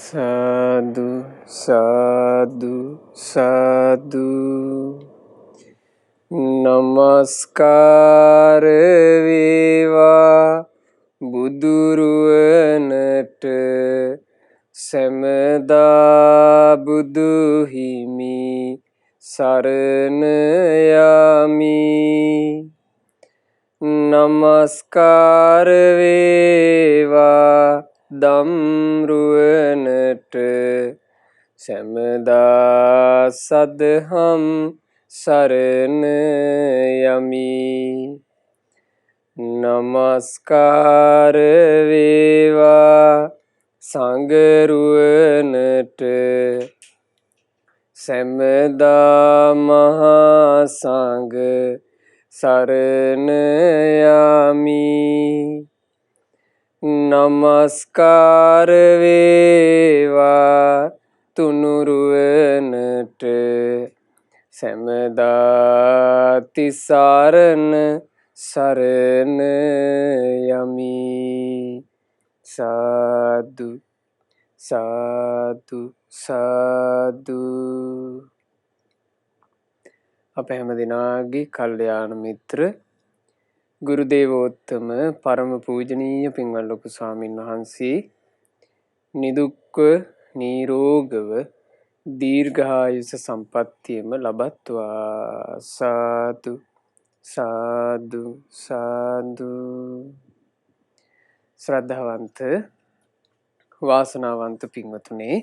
Sadhu, sadhu, sadhu. Namaskar veva buduruwanata samada budu himi sarana yami. Namaskar veva damruwanata samada sadham sarana yami. Namaskar veva sangharuwanata samada maha sangha sarana yami. Namaskar veva tunuruwanata samada tisarana sarana yami. Sadhu, sadhu, sadhu. අප හැම දිනාගේ කල්යාණ මිත්‍ර ගුරු දේවෝත්තම පරම පූජනීය පින්වත් ලොකු ස්වාමීන් වහන්සේ නිදුක්ව නිරෝගව දීර්ඝායුෂ සම්පන්නියම ලබත්වා. සාදු සාදු සාදු. ශ්‍රද්ධාවන්ත වාසනාවන්ත පින්වතුනේ,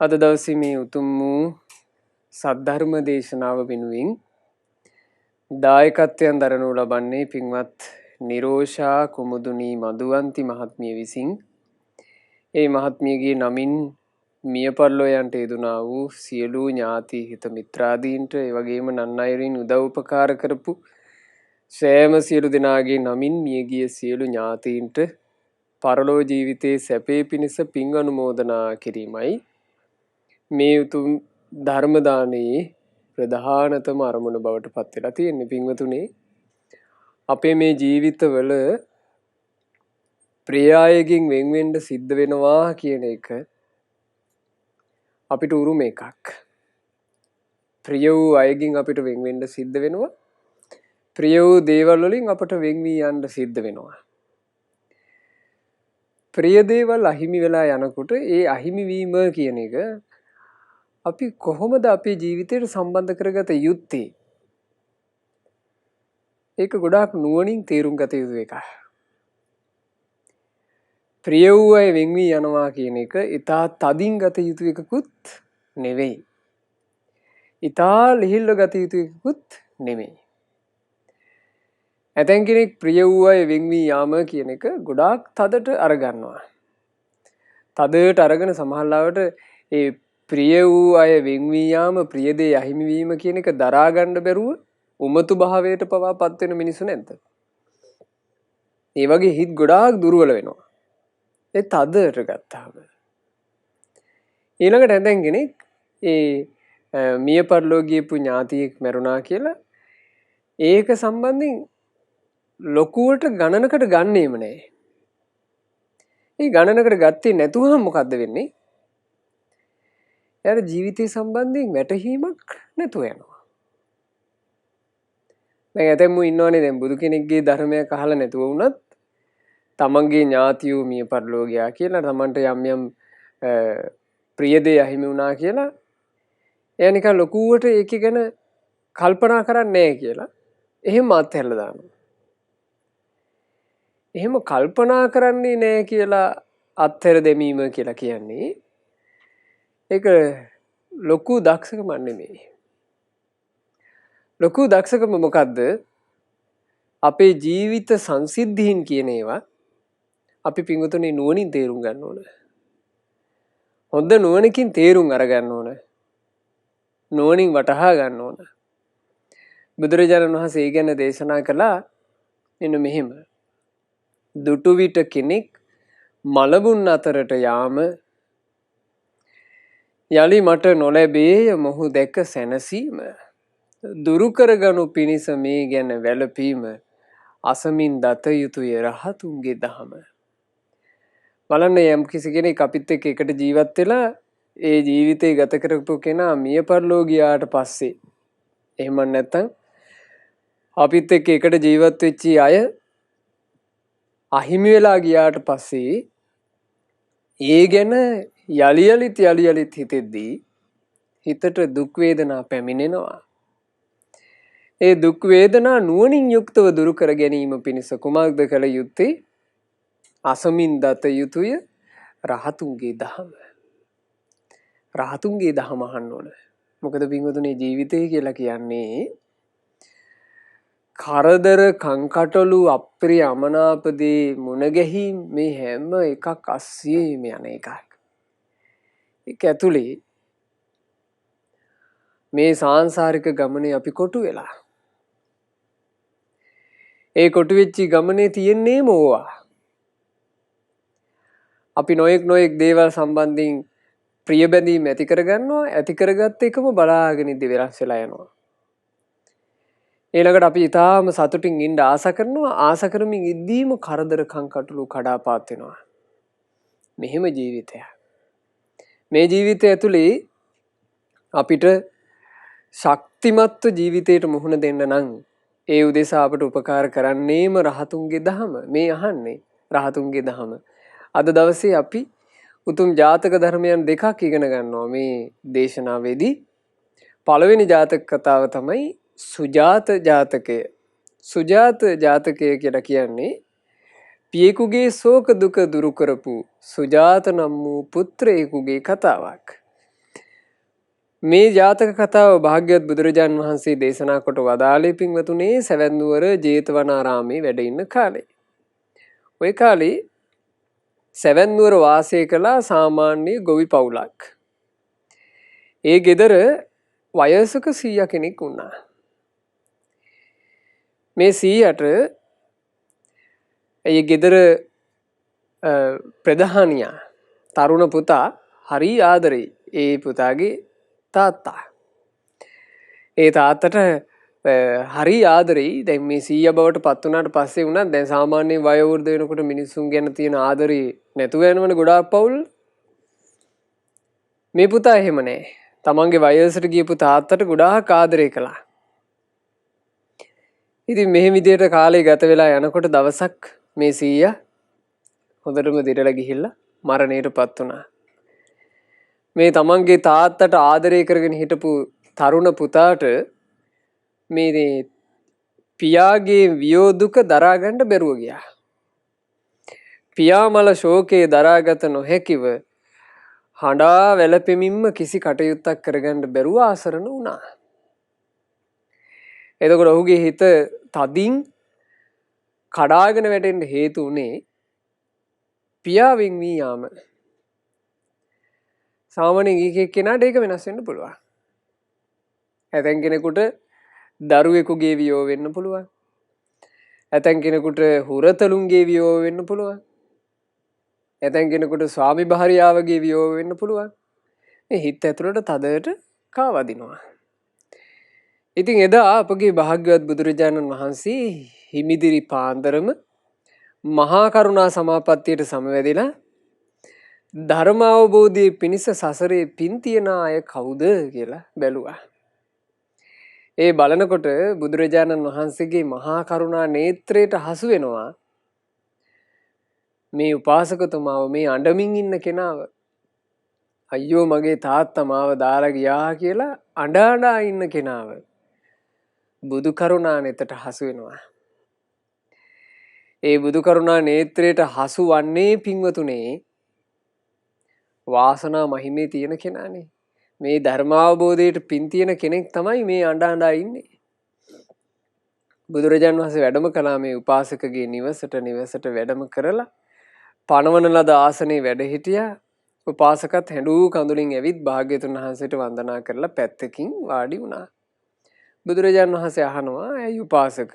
අද දවසේ මේ උතුම් වූ සද්ධර්ම දේශනාව වෙනුවෙන් දායකත්වයෙන් දරනු ලබන්නේ පින්වත් නිරෝෂා කුමුදුනී මදුවන්ති මහත්මිය විසින්. ඒ මහත්මියගේ නමින් මිය පරලොවයන්ට යෙදුනා වූ සියලු ඥාති හිත මිත්‍රාදීන්ට, ඒ වගේම නන් අයුරින් උදව් උපකාර කරපු සෑම සියලු දෙනාගේ නමින් මියගිය සියලු ඥාතීන්ට පරලෝ ජීවිතයේ සැපේ පිණිස පින් අනුමෝදනා කිරීමයි මේ උතුම් ධර්ම දානයේ ප්‍රධානතම අරමුණ බවට පත් වෙලා තියෙන්නේ. පින්වතුනි, අපේ මේ ජීවිතවල ප්‍රිය අයගෙන් වෙන් වෙන්න සිද්ධ වෙනවා කියන එක අපිට උරුම එකක්. ප්‍රිය වූ අයගෙන් අපිට වෙන් වෙන්න සිද්ධ වෙනවා. ප්‍රිය වූ දේවල් වලින් අපට වෙන් වී යන්න සිද්ධ වෙනවා. ප්‍රිය දේවල් අහිමි වෙලා යනකොට ඒ අහිමි වීම කියන එක අපි කොහොමද අපේ ජීවිතයට සම්බන්ධ කරගත යුත්තේ? ඒක ගොඩාක් නුවණින් තේරුම් ගත යුතු එකක්. ප්‍රිය වූ අය වෙන් වී යනවා කියන එක ඊටා තදින් ගත යුතු එකකුත් නෙවෙයි. ඊටා ලිහිල්ව ගත යුතු එකකුත් නෙමෙයි. ඇතැම් කෙනෙක් ප්‍රිය වූ අය වෙන් වී යාම කියන එක ගොඩාක් තදට අරගන්නවා. තදට අරගෙන සමහරවිට ඒ ප්‍රිය වූ අය වෙන් වී යාම, ප්‍රිය දේ අහිමි වීම කියන එක දරා ගන්න බැරුව උමතු භාවයට පවා පත් වෙන මිනිස්සු නැද්ද? ඒ වගේ හිත් ගොඩාක් දුර්වල වෙනවා. ඒ තදට ගත්තාම. ඊළඟට ඇතැම් කෙනෙක් ඒ මිය පරලෝ ගියපු ඥාතියෙක් මැරුණා කියලා ඒක සම්බන්ධයෙන් ලොකුවට ගණනකට ගන්නෙම නෑ. ඒ ගණනකට ගත්තේ නැතුවම මොකද්ද වෙන්නේ? එයාට ජීවිතය සම්බන්ධයෙන් වැටහීමක් නැතුව යනවා. දැන් ඇතැම්මු ඉන්නවනේ, දැන් බුදු කෙනෙක්ගේ ධර්මයක් අහලා නැතුව වුණත් තමන්ගේ ඥාතියෝ මිය පරලෝ ගියා කියලා, තමන්ට යම් යම් ප්‍රිය දේ අහිමි වුණා කියලා එයා නිකන් ලොකුවට ඒක ගැන කල්පනා කරන්නේ නැහැ කියලා එහෙම අත්හැරලා දානවා. එහෙම කල්පනා කරන්නේ නැහැ කියලා අත්හැර දැමීම කියලා කියන්නේ ඒක ලොකු දක්ෂකමක් නෙමෙයි. ලොකු දක්ෂකම මොකද්ද? අපේ ජීවිත සංසිද්ධීන් කියන ඒවා අපි පින්වතුනි නුවණින් තේරුම් ගන්න ඕන. හොඳ නුවණකින් තේරුම් අරගන්න ඕන. නුවණින් වටහා ගන්න ඕන. බුදුරජාණන් වහන්සේ ඒ ගැන දේශනා කළා මෙන්න මෙහෙම. දුටු විට කෙනෙක් මලබුන් අතරට යාම යලි මට නොලැබේය මොහු දැක සැනසීම. දුරු කරගනු පිණිස මේ ගැන වැළපීම අසමින් දත යුතුය රහතුන්ගේ දහම. බලන්න යම් කිසි කෙනෙක් අපිත් එක්ක එකට ජීවත් වෙලා ඒ ජීවිතේ ගත කරපු කෙනා මිය පරලෝ ගියාට පස්සේ එහෙම නැත්නම් අපිත් එක්ක එකට ජීවත් වෙච්ච අය අහිමි වෙලා ගියාට පස්සේ ඒ ගැන යලි යලිත් හිතෙද්දී හිතට දුක් වේදනා පැමිණෙනවා. ඒ දුක් වේදනා නුවණින් යුක්තව දුරු කර ගැනීම පිණිස කුමක්ද කළ යුත්තේ? අසමින් දත යුතුය රහතුන්ගේ දහම. රහතුන්ගේ දහම අහන්න ඕන. මොකද පින්වතුනි ජීවිතය කියලා කියන්නේ කරදර කංකටොළු අප්‍රිය අමනාපදී මුණ ගැහිම් මේ හැම එකක් අස්සීම යන එකක්. ඒක ඇතුලේ මේ සාංශාරික ගමනේ අපි කොටු වෙලා. ඒ කොටු වෙච්ච ගමනේ තියෙන්නේ මොවා. අපි නොයෙක් දේවල් සම්බන්ධයෙන් ප්‍රිය බැඳීම් ඇති කරගන්නවා. ඇති කරගත්ත එකම බලාගෙන ඉඳි වෙනස් වෙලා යනවා. ඊළඟට අපි ඊටාම සතුටින් ඉන්න ආස කරනවා. ආස කරමින් ඉද්දීම කරදර කංකටොළු කඩාපාත් වෙනවා. මෙහෙම ජීවිතයක්. මේ ජීවිතය ඇතුලේ අපිට ශක්තිමත්ව ජීවිතයට මුහුණ දෙන්න නම් ඒ උදෙසා අපට උපකාර කරන්නේම රහතුන්ගේ දහම. මේ අහන්නේ රහතුන්ගේ දහම. අද දවසේ අපි උතුම් ජාතක ධර්මයන් දෙකක් ඉගෙන ගන්නවා මේ දේශනාවේදී. පළවෙනි ජාතක කතාව තමයි සුජාත ජාතකය. සුජාත ජාතකය කියලා කියන්නේ පියෙකුගේ ශෝක දුක දුරු කරපු සුජාත නම් වූ පුත්‍රයෙකුගේ කතාවක්. මේ ජාතක කතාව භාග්‍යවත් බුදුරජාන් වහන්සේ දේශනා කොට වදාළේ පින්වතුනේ සවැත් නුවර ජේතවනාරාමේ වැඩ ඉන්න කාලේ. ওই කාලේ සවැත් නුවර වාසය කළ සාමාන්‍ය ගොවි පවුලක්. ඒ ගෙදර වයසක සීයා කෙනෙක් වුණා. මේ සීයාට ඒ ගෙදර ප්‍රධානියා තරුණ පුතා හරි ආදරෙයි ඒ පුතාගේ තාත්තා. ඒ තාත්තට හරි ආදරෙයි. දැන් මේ සීයා බවට පත් වුණාට පස්සේ වුණත් දැන් සාමාන්‍ය වයෝවෘද්ධ වෙනකොට මිනිස්සුන් ගැන තියෙන ආදරේ නැතුව යනවනේ ගොඩාක් පවුල්. මේ පුතා එහෙම නැහැ. තමන්ගේ වයසට ගියපු තාත්තට ගොඩාක් ආදරය කළා. ඉතින් මෙහෙම විදියට කාලේ ගත වෙලා යනකොට දවසක් මේ සීයා හොඳටම දිරලා ගිහිල්ලා මරණයටපත් වුණා. මේ තමන්ගේ තාත්තට ආදරය කරගෙන හිටපු තරුණ පුතාට මේ පියාගේ වියෝදුක දරා ගන්න බැරුව ගියා. පියාමල ශෝකේ දරාගත නොහැකිව හඬා වැළපෙමින්ම කිසි කටයුත්තක් කරගන්න බැරුව ආසරණ වුණා. එතකොට ඔහුගේ හිත තදින් කඩාගෙන වැටෙන්න හේතු උනේ පියාවෙන් වී යාම. සාමාන්‍යයෙන් කෙනාට ඒක වෙනස් වෙන්න පුළුවන්. ඇතැම් කෙනෙකුට දරුවෙකුගේ වියෝ වෙන්න පුළුවන්. ඇතැම් කෙනෙකුට හුරතලුන්ගේ වියෝ වෙන්න පුළුවන්. ඇතැම් කෙනෙකුට ස්වාමි භාර්යාවගේ වියෝ වෙන්න පුළුවන්. මේ හිත ඇතුළට තදට කාවදිනවා. ඉතින් එදා අපගේ භාග්‍යවත් බුදුරජාණන් වහන්සේ හිමිදිරි පාන්දරම මහා කරුණා සමාපත්තියට සමවැදිලා ධර්ම අවබෝධයේ පිණිස සසරේ පින් තියන අය කවුද කියලා බැලුවා. ඒ බලනකොට බුදුරජාණන් වහන්සේගේ මහා කරුණා නේත්‍රයට හසු වෙනවා මේ උපාසකතුමාව, මේ අඬමින් ඉන්න කෙනාව. අයියෝ මගේ තාත්තා මාව දාලා ගියා කියලා අඬා ඉන්න කෙනාව බුදු කරුණා නෙතට හසු වෙනවා. ඒ බුදු කරුණා නේත්‍රයට හසු වන්නේ පින්වතුනේ වාසනා මහිමේ තියෙන කෙනානේ. මේ ධර්මාවබෝධයට පින් තියෙන කෙනෙක් තමයි මේ අඬා ඉන්නේ. බුදුරජාණන් වහන්සේ වැඩම කළා මේ උපාසකගේ නිවසට වැඩම කරලා පණවන ලද ආසනේ වැඩ හිටියා. උපාසකත් හැඬු කඳුලින් ඇවිත් භාග්‍යතුන් වහන්සේට වන්දනා කරලා පැත්තකින් වාඩි වුණා. බුදුරජාණන් වහන්සේ අහනවා ඇයි උපාසක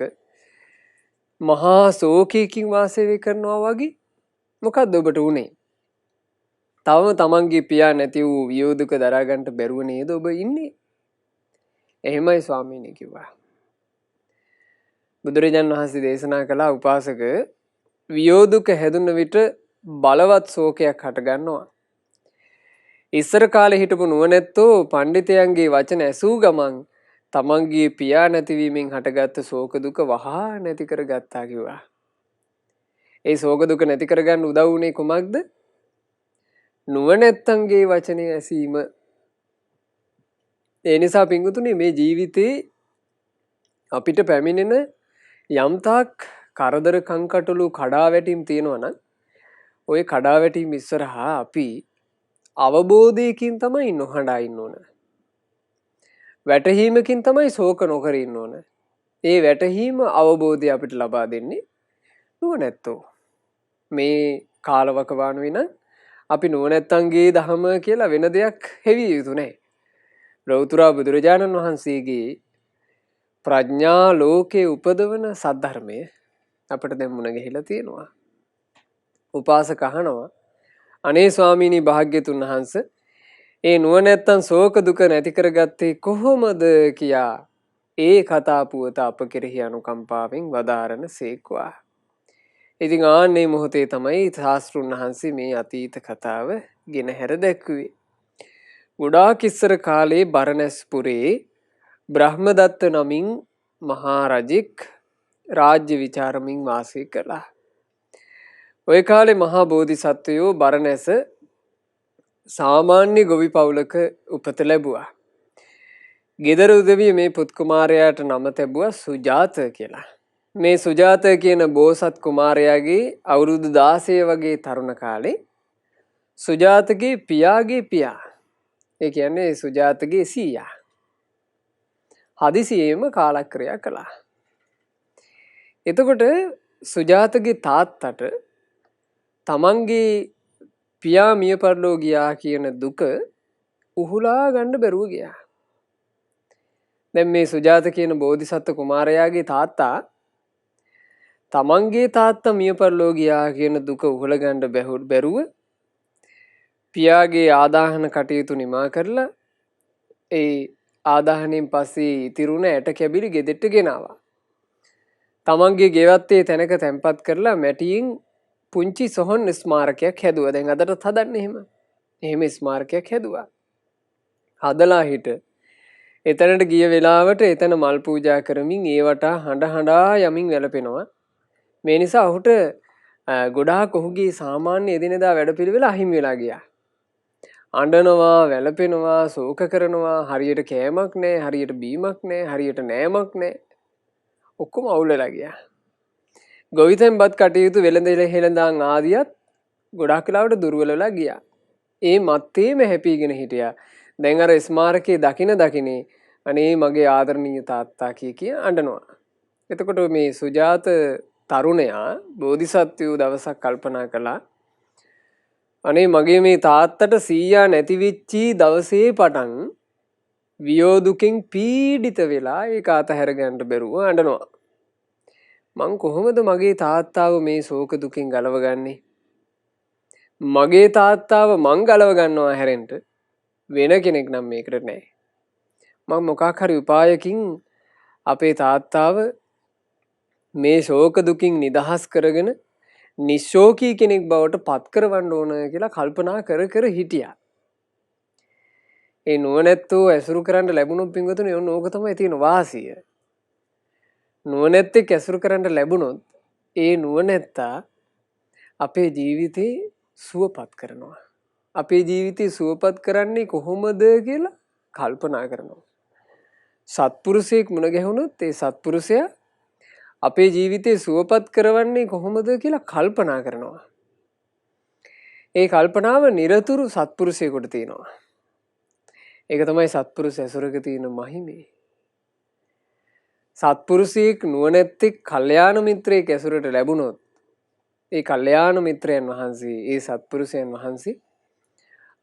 මහා ශෝකයකින් වාසය කරනවා වගේ මොකක්ද ඔබට උනේ? තවම තමන්ගේ පියා නැති වූ වියෝදුක දරා ගන්නට බැරුව නේද ඔබ ඉන්නේ? එහෙමයි ස්වාමීනි කිව්වා. බුදුරජාණන් වහන්සේ දේශනා කළා උපාසක වියෝදුක හැදුන විට බලවත් ශෝකයක් හටගන්නවා. ඉස්සර කාලේ හිටපු නුවණැත්තෝ පඬිතයන්ගේ වචන ඇසූ ගමන් තමන්ගේ පියා නැතිවීමෙන් හටගත්තු ශෝක දුක වහා නැති කරගත්තා කිව්වා. ඒ ශෝක දුක නැති කරගන්න උදව් වුණේ කුමක්ද? නුවණැත්තන්ගේ වචනේ ඇසීම. ඒ නිසා පින්වතුනි මේ ජීවිතේ අපිට පැමිණෙන යම්තාක් කරදර කංකටොළු කඩාවැටීම් තියෙනවා නම් ওই කඩාවැටීම් ඉස්සරහා අපි අවබෝධයකින් තමයි නොහඬා ඉන්න ඕන. වැටහීමකින් තමයි ශෝක නොකර ඉන්න ඕන. ඒ වැටහීම අවබෝධය අපිට ලබා දෙන්නේ නුවණැත්තෝ. මේ කාලවකවානුවේ නම් අපි නුවණැත්තන්ගේ දහම කියලා වෙන දෙයක් හෙවිය යුතු නැහැ. ලෞතර බුදුරජාණන් වහන්සේගේ ප්‍රඥා ලෝකේ උපදවන සද්ධර්මය අපිට දැන් මුණ ගැහිලා තියෙනවා. උපාසක අහනවා අනේ ස්වාමීනි භාග්‍යතුන් වහන්සේ ඒ නුවණැත්තන් ශෝක දුක නැති කරගත්තේ කොහොමද කියා ඒ කතා පුවත අප කෙරෙහි අනුකම්පාවෙන් වදාරන සේක්වා. ඉතින් ආන්නේ මොහොතේ තමයි ශාස්ත්‍රුන් වහන්සේ මේ අතීත කතාව ගෙන හැර දැක්ුවේ. ගොඩාක් ඉස්සර කාලේ බරණැස්පුරේ බ්‍රහ්මදත්ත නමින් මහා රජෙක් රාජ්‍ය විචාරමින් වාසය කළා. ඔය කාලේ මහා බෝධිසත්වයෝ බරණැස සාමාන්‍ය ගොවි පවුලක උපත ලැබුවා. ගෙදර උදවිය මේ පුත් කුමාරයාට නම තැබුවා සුජාත කියලා. මේ සුජාත කියන බෝසත් කුමාරයාගේ අවුරුදු 16 වගේ තරුණ කාලේ සුජාතගේ පියාගේ පියා, ඒ කියන්නේ සුජාතගේ සීයා, හදිසියෙම කාලක්‍රියා කළා. එතකොට සුජාතගේ තාත්තට තමන්ගේ පියා මිය පරලෝ ගියා කියන දුක උහුලා ගන්න බැරුව ගියා. දැන් මේ සුජාත කියන බෝධිසත්ව කුමාරයාගේ තාත්තා තමන්ගේ තාත්තා මිය පරලෝ ගියා කියන දුක උහුල ගන්න බැරුව පියාගේ ආදාහන කටයුතු නිමා කරලා ඒ ආදාහනෙන් පස්සේ ඉතිරුණ ඇට කැබිලි ගෙදෙට්ට ගෙනාවා. තමන්ගේ ගෙවත්තේ තැනක තැන්පත් කරලා මැටියෙන් පුංචි සොහොන් ස්මාරකයක් හැදුවා. දැන් අදටත් හදන්නේ එහෙම. එහෙම ස්මාරකයක් හැදුවා. හදලා හිට එතනට ගිය වෙලාවට එතන මල් පූජා කරමින් ඒවට හඬ හඬා යමින් වැළපෙනවා. මේ නිසා ඔහුට ගොඩාක් ඔහුගේ සාමාන්‍ය එදිනෙදා වැඩපිළිවෙල අහිමි වෙලා ගියා. අඬනවා, වැළපෙනවා, ශෝක කරනවා, හරියට කෑමක් නැහැ, හරියට බීමක් නැහැ, හරියට නෑමක් නැහැ. ඔක්කොම අවුල් වෙලා ගියා. ගොවිතැන්පත් කටයුතු වෙළඳ හෙළඳාන් ආදියත් ගොඩාක් වෙලාවට දුර්වල වෙලා ගියා. ඒ මත්තේම හැපීගෙන හිටියා. දැන් අර ස්මාරකයේ දකින්නේ අනේ මගේ ආදරණීය තාත්තා කිය අඬනවා. එතකොට මේ සුජාත තරුණයා බෝධිසත්වයෝ දවසක් කල්පනා කළා අනේ මගේ මේ තාත්තට සීයා නැති වෙච්චි දවසේ පටන් වියෝදුකින් පීඩිත වෙලා ඒක අතහැර ගන්න බැරුව අඬනවා. මං කොහොමද මගේ තාත්තාව මේ ශෝක දුකින් ගලවගන්නේ? මගේ තාත්තාව මං ගලව ගන්නවා හැරෙන්න වෙන කෙනෙක් නම් මේකට නැහැ. මම මොකක් හරි උපායකින් අපේ තාත්තාව මේ ශෝක දුකින් නිදහස් කරගෙන නිශ්ශෝකී කෙනෙක් බවට පත් කරවන්න ඕන කියලා කල්පනා කර කර හිටියා. ඒ නුවණැත්තෝ ඇසුරු කරන්න ලැබුණොත් පින්වතුනි ඕක තමයි තියෙන වාසිය. නුවණැත්තෙක් ඇසුරු කරන්න ලැබුණොත් ඒ නුවණැත්තා අපේ ජීවිතේ සුවපත් කරනවා. අපේ ජීවිතේ සුවපත් කරන්නේ කොහොමද කියලා කල්පනා කරනවා. සත්පුරුෂයෙක් මුණ ගැහුණොත් ඒ සත්පුරුෂයා අපේ ජීවිතේ සුවපත් කරවන්නේ කොහොමද කියලා කල්පනා කරනවා. ඒ කල්පනාව නිරතුරු සත්පුරුෂයෙකුට තියෙනවා. ඒක තමයි සත්පුරුෂ ඇසුරක තියෙන මහිමේ. සත්පුරුෂයෙක් නුවණැත්තෙක් කල්යාණ මිත්‍රයෙක් ඇසුරට ලැබුණොත් ඒ කල්යාණ මිත්‍රයන් වහන්සේ, ඒ සත්පුරුෂයන් වහන්සේ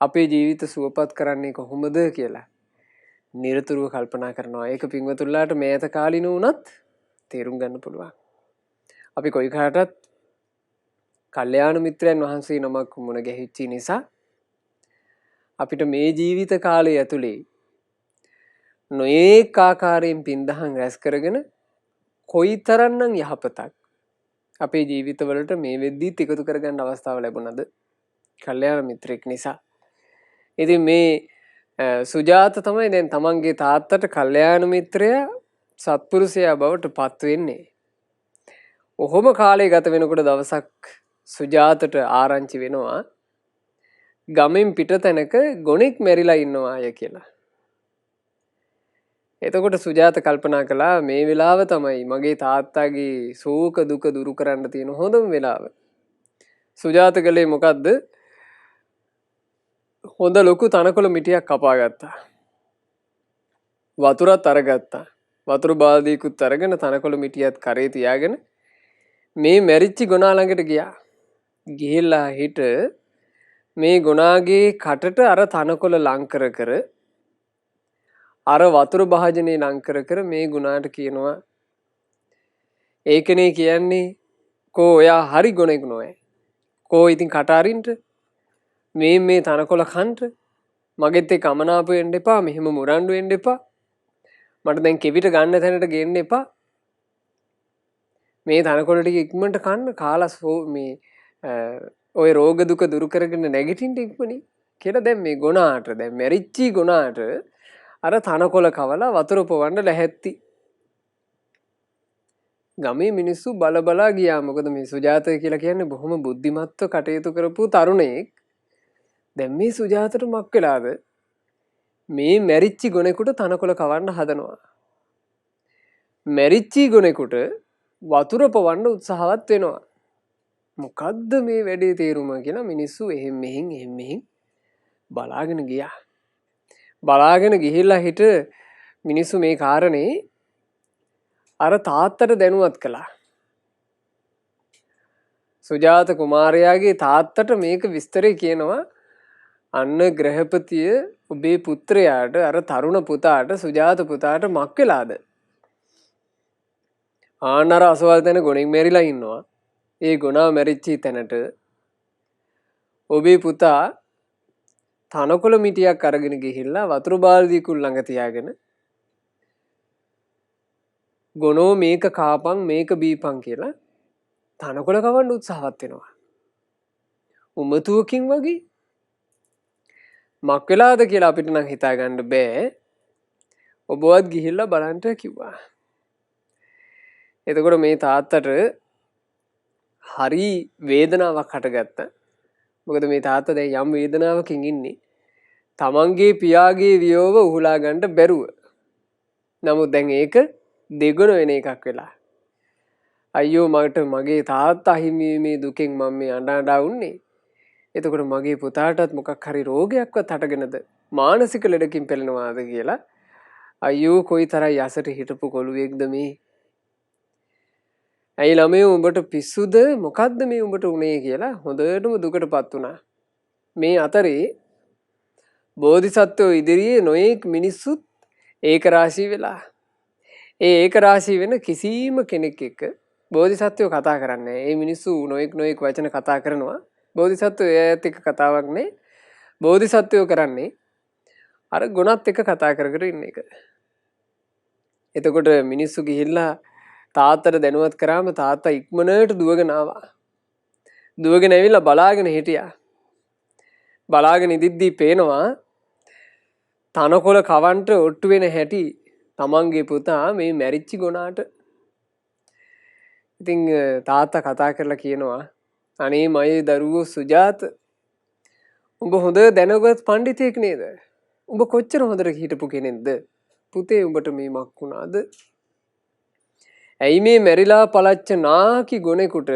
අපේ ජීවිත සුවපත් කරන්නේ කොහොමද කියලා නිරතුරුව කල්පනා කරනවා. ඒක පින්වතුන්ලාට මෑත කාලින වුණත් තේරුම් ගන්න පුළුවන්. අපි කොයි කාටත් කල්යාණ මිත්‍රයන් වහන්සේ නමක් මුණ ගැහිච්ච නිසා අපිට මේ ජීවිත කාලය ඇතුලේ නොඒක ආකාරයෙන් පින්දහම් රැස් කරගෙන කොයිතරම්නම් යහපතක් අපේ ජීවිතවලට මේ වෙද්දිත් එකතු කරගන්න අවස්ථාව ලැබුණද කල්යාණ මිත්‍රෙක් නිසා. ඉතින් මේ සුජාත තමයි දැන් තමන්ගේ තාත්තට කල්යාණ මිත්‍රයා සත්පුරුෂයා බවට පත් වෙන්නේ. ඔහොම කාලය ගත වෙනකොට දවසක් සුජාතට ආරංචි වෙනවා ගමෙන් පිටතැනක ගොනෙක් මැරිලා ඉන්නවා අය කියලා. එතකොට සුජාත කල්පනා කළා මේ වෙලාව තමයි මගේ තාත්තාගේ ශෝක දුක දුරු කරන්න තියෙන හොඳම වෙලාව. සුජාත කළේ මොකද්ද? හොඳ ලොකු තනකොළ මිටියක් කපා ගත්තා. වතුරත් අරගත්තා. වතුර බාල්දියකුත් අරගෙන තනකොළ මිටියත් කරේ තියාගෙන මේ මැරිච්චි ගොනා ළඟට ගියා. ගිහිල්ලා හිට මේ ගොනාගේ කටට අර තනකොළ ලං කර කර අර වතුර භාජනේ ලං කර කර මේ ගුණාට කියනවා ඒකනේ කියන්නේ කෝ ඔයා හරි ගොනෙක් නොවේ. කෝ ඉතින් කට අරින්ට මේ තනකොළ කන්ට මගෙත් එක්ක අමනාප වෙන්න එපා, මෙහෙම මුරණ්ඩු වෙන්න එපා. මට දැන් කෙවිත ගන්න තැනට ගෙන්න එපා. මේ තනකොළ ටික ඉක්මනට කන්න කාලා මේ ඔය රෝග දුක දුරු කරගෙන නැගිටින්න ඉක්මනින් කියලා දැන් මේ ගොනාට දැන් මැරිච්චි ගොනාට අර තනකොළ කවලා වතුර පොවන්න ලැහැත්ති. ගමේ මිනිස්සු බල ගියා. මොකද මේ සුජාත කියලා කියන්නේ බොහොම බුද්ධිමත්ව කටයුතු කරපු තරුණයෙක්. දැන් මේ සුජාතට මක් වෙලාද? මේ මැරිච්චි ගොනෙකුට තනකොළ කවන්න හදනවා. මැරිච්චි ගොනෙකුට වතුර පොවන්න උත්සාහවත් වෙනවා. මොකද්ද මේ වැඩේ තේරුම කියලා මිනිස්සු එහෙම් මෙහෙන් බලාගෙන ගියා. බලාගෙන ගිහිල්ලා හිට මිනිස්සු මේ කාරණේ අර තාත්තට දැනුවත් කළා. සුජාත කුමාරයාගේ තාත්තට මේක විස්තරේ කියනවා. අන්න ග්‍රහපතිය ඔබේ පුත්‍රයාට අර තරුණ පුතාට සුජාත පුතාට මක් වෙලාද? ආනර අසවල් තැන ගොනෙක් මැරිලා ඉන්නවා. ඒ ගොනා මැරිච්චි තැනට ඔබේ පුතා තනකොළ මිටියක් අරගෙන ගිහිල්ලා වතුර බාල්දියකුත් ළඟ තියාගෙන ගොනෝ මේක කාපන් මේක බීපන් කියලා තනකොළ කවන්න උත්සාහවත් වෙනවා. උමතුවකින් වගේ මක් වෙලාද කියලා අපිට නම් හිතා ගන්න බෑ. ඔබවත් ගිහිල්ලා බලන්න කිව්වා. එතකොට මේ තාත්තට හරි වේදනාවක් හටගත්තා. මොකද මේ තාත්තා දැන් යම් වේදනාවකින් ඉන්නේ. තමන්ගේ පියාගේ වියෝව උහුලා ගන්න බැරුව. නමුත් දැන් ඒක දෙගුණ වෙන එකක් වෙලා. අයියෝ මට මගේ තාත්තා හිමීමේ දුකෙන් මම මේ අඬ උන්නේ. එතකොට මගේ පුතාටත් මොකක් හරි රෝගයක්වත් හටගෙනද මානසික ලෙඩකින් පෙළෙනවාද කියලා අයියෝ කොයිතරම් යසට හිටපු කොළුවෙක්ද මේ. ඇයි ළමයි උඹට පිස්සුද මොකද්ද මේ උඹට උනේ කියලා හොඳටම දුකටපත් වුණා. මේ අතරේ බෝධිසත්වෝ ඉදිරියේ නොයෙක් මිනිස්සුත් ඒක රාශී වෙලා. ඒක රාශී වෙන කිසිම කෙනෙක් එක්ක බෝධිසත්වෝ කතා කරන්නේ නැහැ. මේ මිනිස්සු නොයෙක් වචන කතා කරනවා. බෝධිසත්වෝ එයාත් එක්ක කතාවක් නෑ. බෝධිසත්වෝ කරන්නේ අර ගුණත් එක්ක කතා කර ඉන්න එක. එතකොට මිනිස්සු ගිහිල්ලා තාත්තට දැනුවත් කරාම තාත්තා ඉක්මනට දුවගෙන ආවා. දුවගෙන ඇවිල්ලා බලාගෙන හිටියා. බලාගෙන ඉදිද්දී පේනවා තනකොළ කවන්ට ඔට්ටු වෙන හැටි තමන්ගේ පුතා මේ මැරිච්චි ගොනාට. ඉතින් තාත්තා කතා කරලා කියනවා අනේ මයේ දරුවෝ සුජාත උඹ හොඳ දැනගත් පඬිතෙක් නේද? උඹ කොච්චර හොඳට හිටපු කෙනෙක්ද? පුතේ උඹට මේ මක් වුණාද? ඇයි මේ මැරිලා පළච්ච නාකි ගොනෙකුට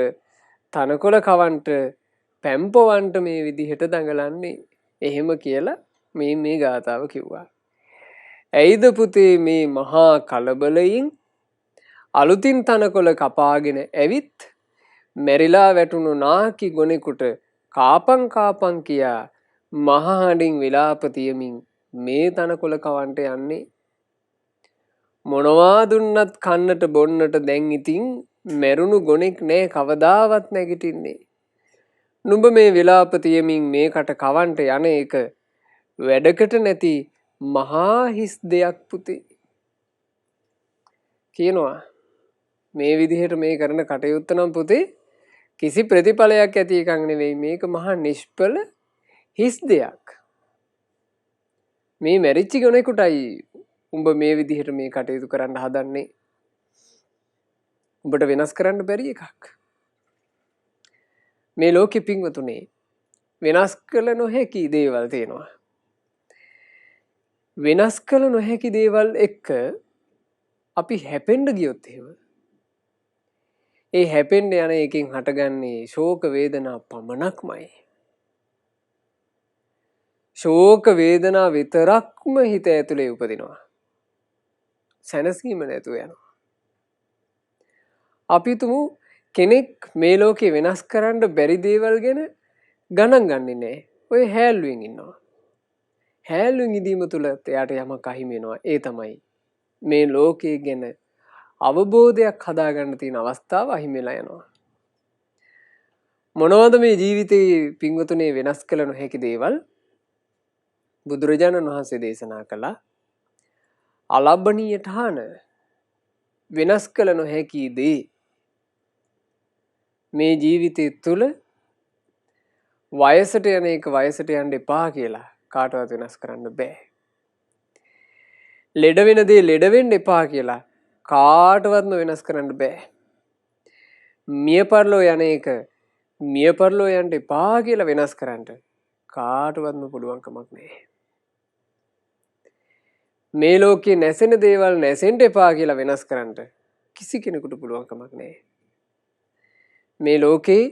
තනකොළ කවන්ට පැම්පවන්ට මේ විදිහට දඟලන්නේ? එහෙම කියලා මේ ගාතාව කිව්වා. ඇයිද පුතේ මේ මහා කලබලයෙන් අලුතින් තනකොළ කපාගෙන ඇවිත් මැරිලා වැටුණු නාකි ගොනෙකුට කාපන් කියා මහහඬින් විලාප තියමින් මේ තනකොළ කවන්ට යන්නේ? මොනවා දුන්නත් කන්නට බොන්නට දැන් ඉතින් මැරුණු ගොනෙක් නෑ කවදාවත් නැගිටින්නේ. නුඹ මේ විලාප තියමින් මේකට කවන්ට යන එක වැඩකට නැති මහා හිස් දෙයක් පුතේ කියනවා. මේ විදිහට මේ කරන කටයුත්ත නම් පුතේ කිසි ප්‍රතිඵලයක් ඇති එකක් නෙවෙයි. මේක මහා නිෂ්ඵල හිස් දෙයක්. මේ මැරිච්ච කෙනෙකුටයි උඹ මේ විදිහට මේ කටයුතු කරන්න හදන්නේ. උඹට වෙනස් කරන්න බැරි එකක්. මේ ලෝකෙ පින්වතුනේ වෙනස් කළ නොහැකි දේවල් තියෙනවා. වෙනස් කළ නොහැකි දේවල් එක්ක අපි හැපෙන්න ගියොත් එහෙම ඒ හැපෙන්න යන එකෙන් හටගන්නේ ශෝක වේදනා පමණක්මයි. ශෝක වේදනා විතරක්ම හිත ඇතුලේ උපදිනවා. සැනසීම නැතුව යනවා. අපි තුමු කෙනෙක් මේ ලෝකේ වෙනස් කරන්න බැරි දේවල් ගැන ගණන් ගන්නේ නැහැ. ඔය හැල්ලුවෙන් ඉන්නවා. හැල්ලුවෙන් ඉදීම තුළ එයාට යමක් අහිමි වෙනවා. ඒ තමයි මේ ලෝකයේ ගැන අවබෝධයක් හදාගන්න තියෙන අවස්ථාව අහිමි වෙලා යනවා. මොනවද මේ ජීවිතේ පින්වතුනේ වෙනස් කළ නොහැකි දේවල්? බුදුරජාණන් වහන්සේ දේශනා කළා අලබ්බනීය ඨාන වෙනස් කළ නොහැකි දේ මේ ජීවිතය තුළ වයසට යන එක වයසට යන්න එපා කියලා කාටවත් වෙනස් කරන්න බෑ. ලෙඩ වෙන දේ ලෙඩ වෙන්න එපා කියලා කාටවත්ම වෙනස් කරන්න බෑ. මිය පරලෝ යන එක මිය පරලෝ යන්න එපා කියලා වෙනස් කරන්න කාටවත්ම පුළුවන් කමක් නැහැ. මේ ලෝකේ නැසෙන දේවල් නැසෙන්න එපා කියලා වෙනස් කරන්න කිසි කෙනෙකුට පුළුවන් කමක් නැහැ. මේ ලෝකේ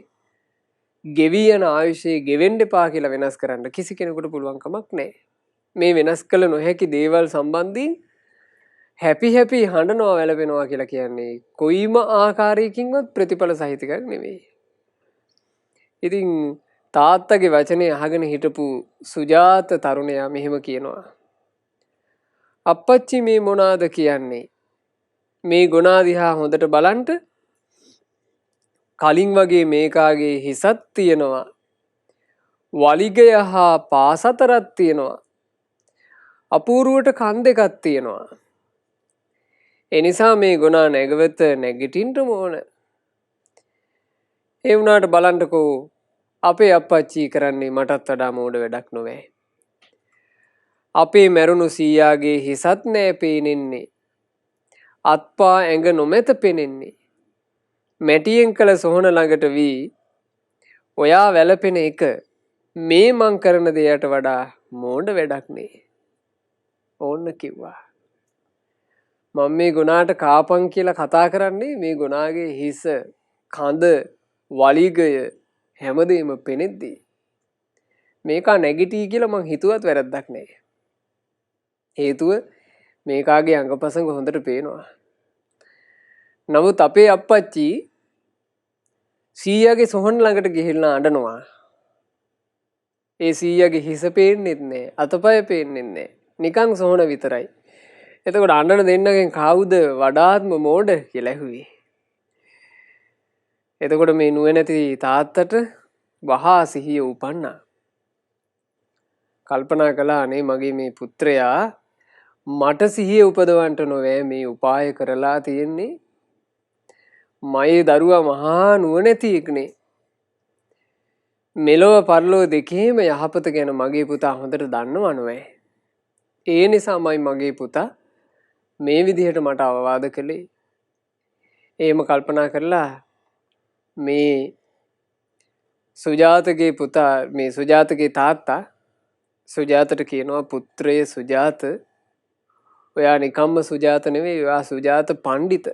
ගෙවි යන ආයුෂයේ ගෙවෙන්න එපා කියලා වෙනස් කරන්න කිසි කෙනෙකුට පුළුවන් කමක් නැහැ. මේ වෙනස් කළ නොහැකි දේවල් සම්බන්ධයෙන් හැපි හඬනවා වැළපෙනවා කියලා කියන්නේ කොයිම ආකාරයකින්වත් ප්‍රතිඵල සහිත එකක් නෙවෙයි. ඉතින් තාත්තගේ වචනේ අහගෙන හිටපු සුජාත තරුණයා මෙහෙම කියනවා. අප්පච්චි මේ මොනාද කියන්නේ? මේ ගුණා දිහා හොඳට බලන්ට කලින් වගේ මේකාගේ හිසක් තියෙනවා. වලිගය හා පාසතරක් තියෙනවා. අපූරුවට කන් දෙකක් තියෙනවා. එනිසා මේ ගුණා නැගවත නැගිටින්න ඕන. ඒ වුණාට බලන්නකෝ අපේ අප්පච්චි කරන්නේ මටත් වඩා මෝඩ වැඩක් නොවේ. අපේ මැරුණු සීයාගේ හිසත් නෑ පේනෙන්නේ. අත්පා ඇඟ නොමැත පෙනෙන්නේ. මැටියෙන් කළ සොහන ළඟට වී ඔයා වැළපෙන එක මේ මං කරන දෙයට වඩා මෝඩ වැඩක් නේ. ඕන්න කිව්වා. මම මේ ගුණාට කාපන් කියලා කතා කරන්නේ මේ ගුණාගේ හිස, කඳ, වලිගය හැමදේම පෙනෙද්දී. මේකා නැගිටී කියලා මං හිතුවත් වැරද්දක් නෑ. හේතුව මේකාගේ අංගපසංග හොඳට පේනවා. නමුත් අපේ අප්පච්චි සීයාගේ සොහන් ළඟට ගිහිල්ලා අඬනවා. ඒ සීයාගේ හිස පේන්නෙත් නෑ, අතපය පේන්නෙත් නෑ. නිකන් සොහන විතරයි. එතකොට අඬන දෙන්නගෙන් කවුද වඩාත්ම මෝඩ කියලා ඇහුවේ. එතකොට මේ නුවණැති තාත්තට වහා සිහිය උපන්නා. කල්පනා කළා අනේ මගේ මේ පුත්‍රයා මට සිහිය උපදවන්න නොවේ මේ උපාය කරලා තියෙන්නේ. මගේ දරුවා මහා නුවණැති එකනේ. මෙලොව පරලොව දෙකේම යහපත ගැන මගේ පුතා හොඳට දන්නව නොවේ. ඒ නිසාමයි මගේ පුතා මේ විදිහට මට අවවාද කළේ. එහෙම කල්පනා කරලා මේ සුජාතගේ පුතා මේ සුජාතගේ තාත්තා සුජාතට කියනවා පුත්‍රය සුජාත ඔයා නිකම්ම සුජාත නෙවෙයි ඔයා සුජාත පණ්ඩිත.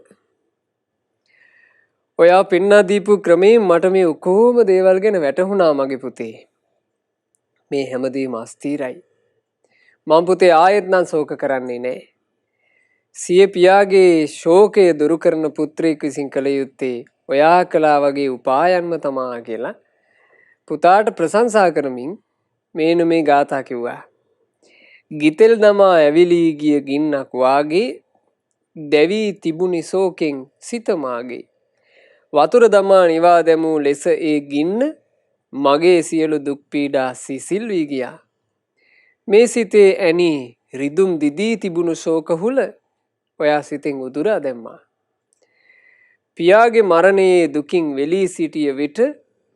ඔයා පෙන්වා දීපු ක්‍රමයෙන් මට මේ ඔක්කොම දේවල් ගැන වැටහුණා මගේ පුතේ. මේ හැමදේම අස්තීරයි. මම පුතේ ආයෙත් නම් ශෝක කරන්නේ නැහැ. සිය පියාගේ ශෝකය දුරු කරන පුත්‍රයෙක් විසින් කළ යුත්තේ ඔයා කළා වගේ උපායන්ම තමා කියලා පුතාට ප්‍රශංසා කරමින් මේන මේ ගාථා කිව්වා. ගිතෙල් දමා ඇවිලී ගිය ගින්නක් වාගේ දැවී තිබුණි ශෝකෙන් සිත මාගේ. වතුර දමා නිවා දැමූ ලෙස ඒ ගින්න මගේ සියලු දුක් පීඩා සිසිල් වී ගියා. මේ සිතේ ඇනි රිදුම් දිදී තිබුණු ශෝක හුල ඔයා සිතෙන් උදුරා දැම්මා. පියාගේ මරණයේ දුකින් වෙලී සිටිය විට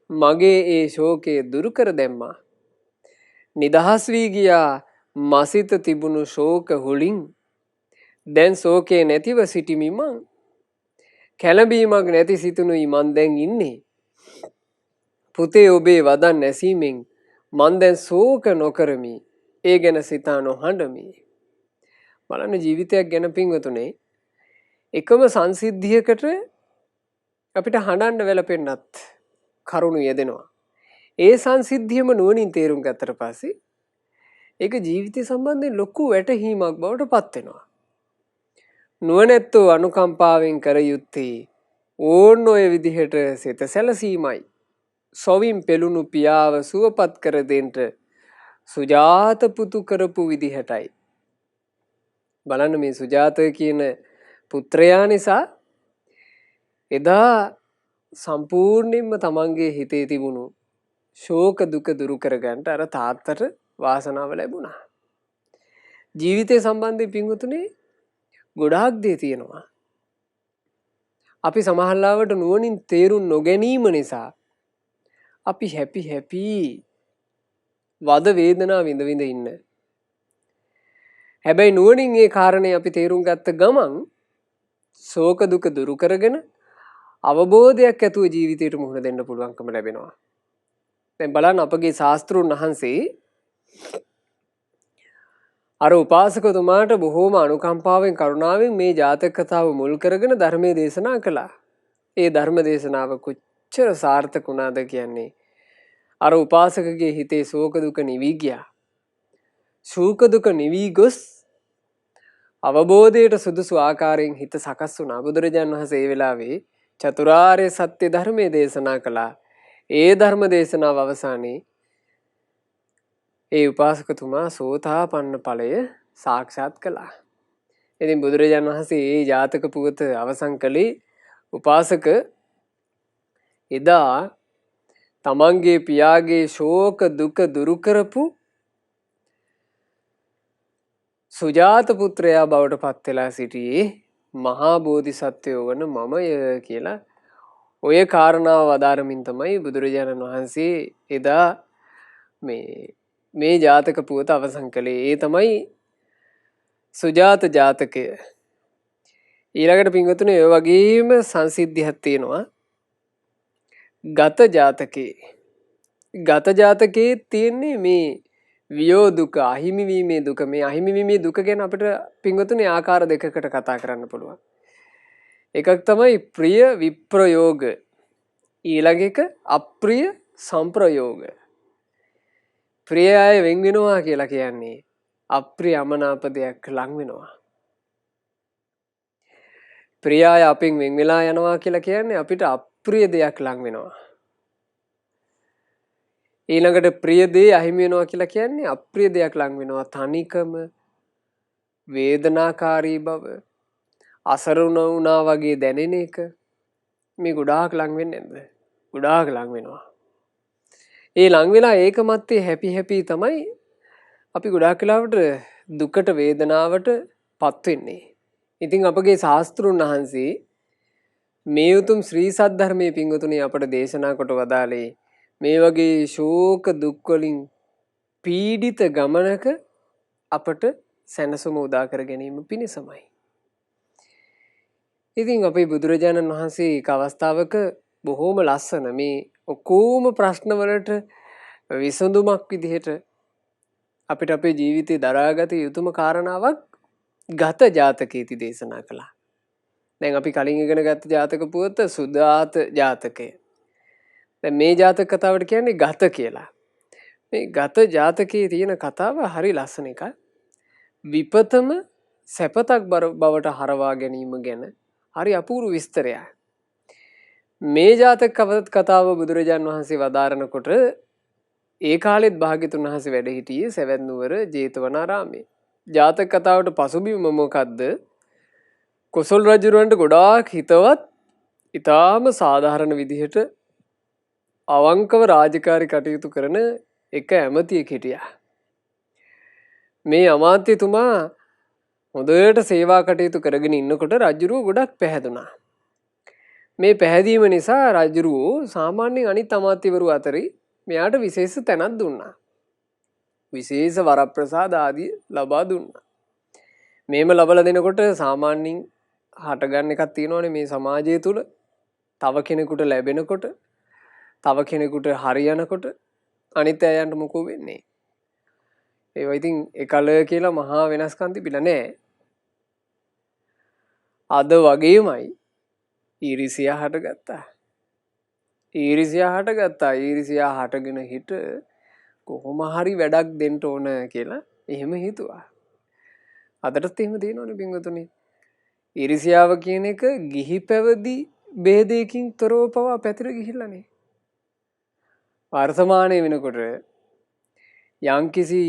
මගේ ඒ ශෝකය දුරු කර දැම්මා. නිදහස් වී ගියා මසිත තිබුණු ශෝක හුලින්. දැන් ශෝකේ නැතිව සිටිමි මං. කැළඹීමක් නැති සිතුනුයි මන් දැන් ඉන්නේ. පුතේ ඔබේ වදන් ඇසීමෙන් මන් දැන් ශෝක නොකරමි. ඒ ගැන සිතා නොහඬමි. බලන්න ජීවිතයක් ගැන පින්වතුනේ එකම සංසිද්ධියකට අපිට හඬන්න වැළපෙන්නත් කරුණු යෙදෙනවා. ඒ සංසිද්ධියම නුවණින් තේරුම් ගත්තට පස්සේ ඒක ජීවිතය සම්බන්ධයෙන් ලොකු වැටහීමක් බවට පත් වෙනවා. නුවණැත්තෝ අනුකම්පාවෙන් කර යුත්තේ ඕන්න ඔය විදිහට සිත සැලසීමයි. සොවින් පෙළුණු පියාව සුවපත් කර දෙන්න සුජාත පුතු කරපු විදිහටයි. බලන්න මේ සුජාත කියන පුත්‍රයා නිසා එදා සම්පූර්ණයෙන්ම තමන්ගේ හිතේ තිබුණු ශෝක දුක දුරු කරගන්න අර තාත්තට වාසනාව ලැබුණා. ජීවිතය සම්බන්ධයෙන් පින්වතුනේ ගොඩාක් දේ තියෙනවා. අපි සමහරවිට නුවණින් තේරුම් නොගැනීම නිසා අපි හැපි වද වේදනා විඳ විඳ ඉන්න. හැබැයි නුවණින් ඒ කාරණේ අපි තේරුම් ගත්ත ගමන් ශෝක දුක දුරු කරගෙන අවබෝධයක් ඇතුව ජීවිතයට මුහුණ දෙන්න පුළුවන්කම ලැබෙනවා. දැන් බලන්න අපගේ ශාස්ත්‍රඥ වහන්සේ අර උපාසකතුමාට බොහෝම අනුකම්පාවෙන් කරුණාවෙන් මේ ජාතක කතාව මුල් කරගෙන ධර්මයේ දේශනා කළා. ඒ ධර්ම දේශනාව කොච්චර සාර්ථක වුණාද කියන්නේ අර උපාසකගේ හිතේ ශෝක දුක නිවි ගියා. ශෝක දුක නිවි ගොස් අවබෝධයට සුදුසු ආකාරයෙන් හිත සකස් වුණා. බුදුරජාණන් වහන්සේ ඒ වෙලාවේ චතුරාර්ය සත්‍ය ධර්මයේ දේශනා කළා. ඒ ධර්ම දේශනාව අවසානයේ ඒ උපාසකතුමා සෝතාපන්න ඵලය සාක්ෂාත් කළා. ඉතින් බුදුරජාණන් වහන්සේ මේ ජාතක පුවත අවසන් කළේ උපාසක එදා තමන්ගේ පියාගේ ශෝක දුක දුරු කරපු සුජාත පුත්‍රයා බවට පත් වෙලා සිටියේ මහා බෝධිසත්වයෝ වන මමය කියලා ඔය කාරණාව වදාරමින් තමයි බුදුරජාණන් වහන්සේ එදා මේ ජාතක පුවත අවසන් කළේ. ඒ තමයි සුජාත ජාතකය. ඊළඟට පින්වතුනි ඔය වගේම සංසිද්ධියක් තියෙනවා. ගත ජාතකේ. ගත ජාතකේ තියෙන්නේ මේ වියෝ දුක, අහිමි වීමේ දුක. මේ අහිමි වීමේ දුක ගැන අපිට පින්වතුනි ආකාර දෙකකට කතා කරන්න පුළුවන්. එකක් තමයි ප්‍රිය විප්‍රයෝග. ඊළඟ එක අප්‍රිය සංප්‍රයෝග. ප්‍රිය අය වෙන් වෙනවා කියලා කියන්නේ අප්‍රිය අමනාප දෙයක් ලං වෙනවා. ප්‍රිය අය අපෙන් වෙන් වෙලා යනවා කියලා කියන්නේ අපිට අප්‍රිය දෙයක් ලං වෙනවා. ඊළඟට ප්‍රිය දේ අහිමි වෙනවා කියලා කියන්නේ අප්‍රිය දෙයක් ලං වෙනවා. තනිකම, වේදනාකාරී බව, අසරණ වුණා වගේ දැනෙන එක මේ ගොඩාක් ලං වෙන්නේ නැද්ද? ගොඩාක් ලං වෙනවා. ඒ ලං වෙලා ඒක මැත්තේ හැපි තමයි අපි ගොඩාක් වෙලාවට දුකට වේදනාවට පත් වෙන්නේ. ඉතින් අපගේ ශාස්ත්‍රඥ වහන්සේ මේ උතුම් ශ්‍රී සද්ධර්මයේ පිංගුතුනි අපට දේශනා කොට වදාළේ මේ වගේ ශෝක දුක් වලින් පීඩිත ගමනක අපට සැනසුම උදා කර ගැනීම පිණිසමයි. ඉතින් අපේ බුදුරජාණන් වහන්සේ එක අවස්ථාවක බොහෝම ලස්සන මේ ඔක්කොම ප්‍රශ්න වලට විසඳුමක් විදිහට අපිට අපේ ජීවිතේ දරාගත යුතුම කාරණාවක් ගත ජාතකයේදී දේශනා කළා. දැන් අපි කලින් ඉගෙන ගත්ත ජාතක පුවත සුජාත ජාතකය. දැන් මේ ජාතක කතාවට කියන්නේ ගත කියලා. මේ ගත ජාතකයේ තියෙන කතාව හරි ලස්සන එකක්. විපතම සැපතක් බවට හරවා ගැනීම ගැන හරි අපූර්ව විස්තරයක්. මේ ජාතක කතාව බුදුරජාන් වහන්සේ වදාරනකොට ඒ කාලෙත් භාග්‍යතුන් වහන්සේ වැඩ හිටියේ සවැත් නුවර ජේතවනාරාමේ. ජාතක කතාවට පසුබිම මොකද්ද? කොසල් රජුරවන්ට ගොඩාක් හිතවත්, ඊටාම සාධාරණ විදිහට අවංකව රාජකාරී කටයුතු කරන එක ඇමතියෙක් හිටියා. මේ අමාත්‍යතුමා හොඳට සේවා කටයුතු කරගෙන ඉන්නකොට රජුරුව ගොඩක් පැහැදුනා. මේ පැහැදීම නිසා රජුරෝ සාමාන්‍යයෙන් අනිත් අමාත්‍යවරු අතරේ මෙයාට විශේෂ තැනක් දුන්නා. විශේෂ වරප්‍රසාද ආදී ලබා දුන්නා. මේම ලබලා දෙනකොට සාමාන්‍යයෙන් හටගන්න එකක් තියෙනවනේ මේ සමාජය තුල. තව කෙනෙකුට ලැබෙනකොට, තව කෙනෙකුට හරියනකොට අනිත් අයන්ට මොකෝ වෙන්නේ. ඒවා ඉතින් එකල කියලා මහා වෙනස්කම් තිබිලා නැහැ. අද වගේමයි ඊරිසියා හටගත්තා. ඊරිසියා හටගෙන හිට කොහොම හරි වැඩක් දෙන්න ඕන කියලා එහෙම හිතුවා. අදටත් එහෙම තියෙනවනේ පින්වතුනි. ඊරිසියාව කියන එක ගිහි පැවදි ભેදයකින් තොරව පවා පැතිර ගිහිල්ලානේ. වර්තමානයේ වෙනකොට යම්කිසි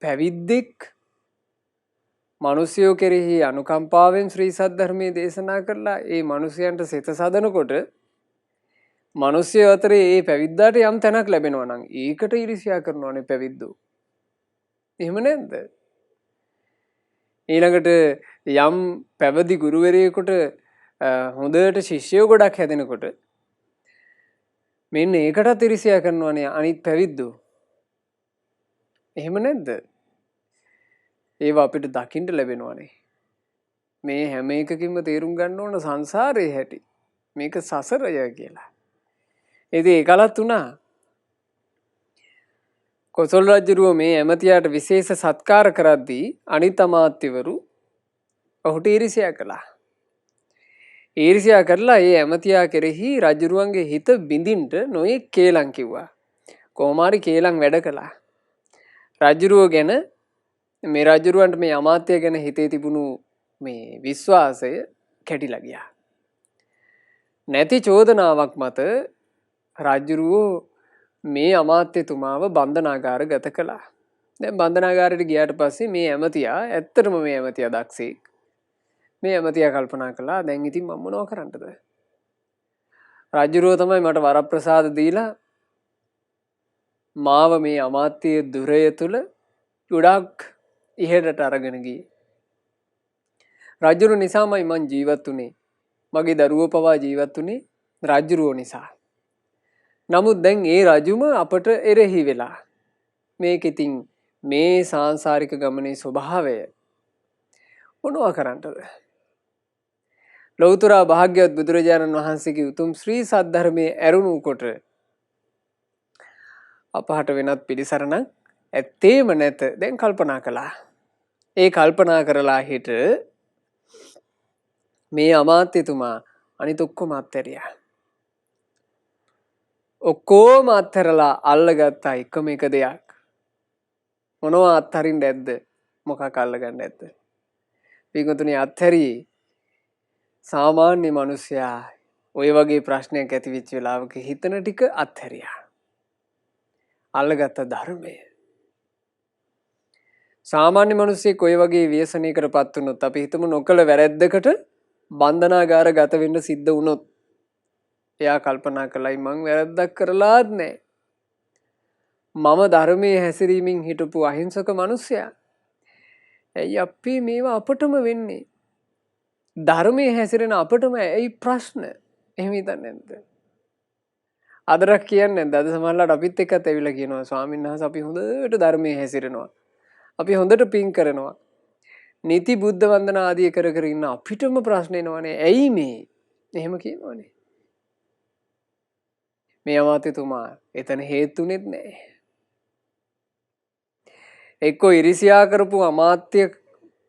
පැවිද්දෙක් මිනිසයෝ කෙරෙහි අනුකම්පාවෙන් ශ්‍රී සද්ධර්මයේ දේශනා කරලා ඒ මිනිසයන්ට සිත සදනකොට මිනිසයෝ අතරේ ඒ පැවිද්දාට යම් තැනක් ලැබෙනවා නම් ඒකට ඊර්ෂ්‍යා කරනවානේ පැවිද්දෝ. එහෙම නැද්ද? ඊළඟට යම් පැවිදි ගුරුවරයෙකුට හොඳට ශිෂ්‍යයෝ ගොඩක් හැදෙනකොට මෙන්න ඒකටත් ඊර්ෂ්‍යා කරනවානේ අනිත් පැවිද්දෝ. එහෙම නැද්ද? ඒවා අපිට දකින්න ලැබෙනවානේ. මේ හැම එකකින්ම තේරුම් ගන්න ඕන සංසාරයේ හැටි. මේක සසරය කියලා. ඉතින් ඒකලත් උනා. කොසල් රජුරුව මේ ඇමතියාට විශේෂ සත්කාර කරද්දී අනිත් අමාත්‍යවරු ඔහුට ඊර්ෂ්‍යා කළා. ඊර්ෂ්‍යා කරලා ඒ ඇමතියා කෙරෙහි රජුරුවන්ගේ හිත බිඳින්න නොයේ කේලම් කිව්වා. කොහොම හරි කේලම් වැඩ කළා. රජුරුව ගැන මේ රජුරුවන්ට මේ අමාත්‍ය ගැන හිතේ තිබුණු මේ විශ්වාසය කැඩිලා ගියා. නැති චෝදනාවක් මත රජුරුව මේ අමාත්‍යතුමාව බන්ධනාගාරගත කළා. දැන් බන්ධනාගාරයට ගියාට පස්සේ මේ ඇමතියා ඇත්තටම මේ ඇමතියා දක්ෂෙක්. මේ ඇමතියා කල්පනා කළා දැන් ඉතින් මම මොනව කරන්නද? රජුරුව තමයි මට වරප්‍රසාද දීලා මාව මේ අමාත්‍ය දුරය තුල ගොඩක් ඉහෙලට අරගෙන ගියේ. රජුරු නිසාමයි මං ජීවත් වුනේ. මගේ දරුවෝ පවා ජීවත් වුනේ රජුරුව නිසා. නමුත් දැන් ඒ රජුම අපට එරෙහි වෙලා. මේක ඉතින් මේ සාංශාරික ගමනේ ස්වභාවය මොනවා කරන්නද? ලෞතර භාග්‍යවත් බුදුරජාණන් වහන්සේගේ උතුම් ශ්‍රී සද්ධර්මයේ ඇරුණු කොට අපහට වෙනත් පිළිසරණක් ඇත්තේම නැත. දැන් කල්පනා කළා. ඒ කල්පනා කරලා හිට මේ අමාත්‍යතුමා අනිත් ඔක්කොම අත්හැරියා. ඔක්කොම අත්හැරලා අල්ලගත්තා එකම එක දෙයක්. මොනවා අත්හරින්න ඇද්ද? මොකක් අල්ලගන්න ඇද්ද? පිටුතුනේ අත්හැරියේ සාමාන්‍ය මිනිසයා ඔය වගේ ප්‍රශ්නයක් ඇති වෙච්ච වෙලාවක හිතන ටික අත්හැරියා. අල්ලගත්ත ධර්මය. සාමාන්‍ය මිනිස්සෙක් ඔය වගේ ව්‍යසනයකටපත් වුණොත් අපි හිතමු නොකල වැරැද්දකට බන්ධනාගාර ගත වෙන්න සිද්ධ වුණොත් එයා කල්පනා කළයි මං වැරද්දක් කරලාත් නැහැ. මම ධර්මයේ හැසිරීමෙන් හිටපු අහිංසක මිනිසයා. ඇයි අපි මේවා අපටම වෙන්නේ? ධර්මයේ හැසිරෙන අපටම ඇයි ප්‍රශ්න? එහෙම හිතන්නේ නැද්ද? අදරක් කියන්නේ නැද්ද? අද සමහරවිට අපිත් එක්කත් ඇවිල්ලා කියනවා ස්වාමීන් වහන්සේ අපි හොඳට ධර්මයේ හැසිරෙනවා. අපි හොඳට පින් කරනවා. නීති බුද්ධ වන්දනා ආදී කර කර ඉන්න අපිටම ප්‍රශ්න එනවනේ. ඇයි මේ? එහෙම කියනවනේ. මේ අමාත්‍යතුමා එතන හේතුුනේත් නැහැ. එක්කෝ ඉරිසියා කරපු අමාත්‍ය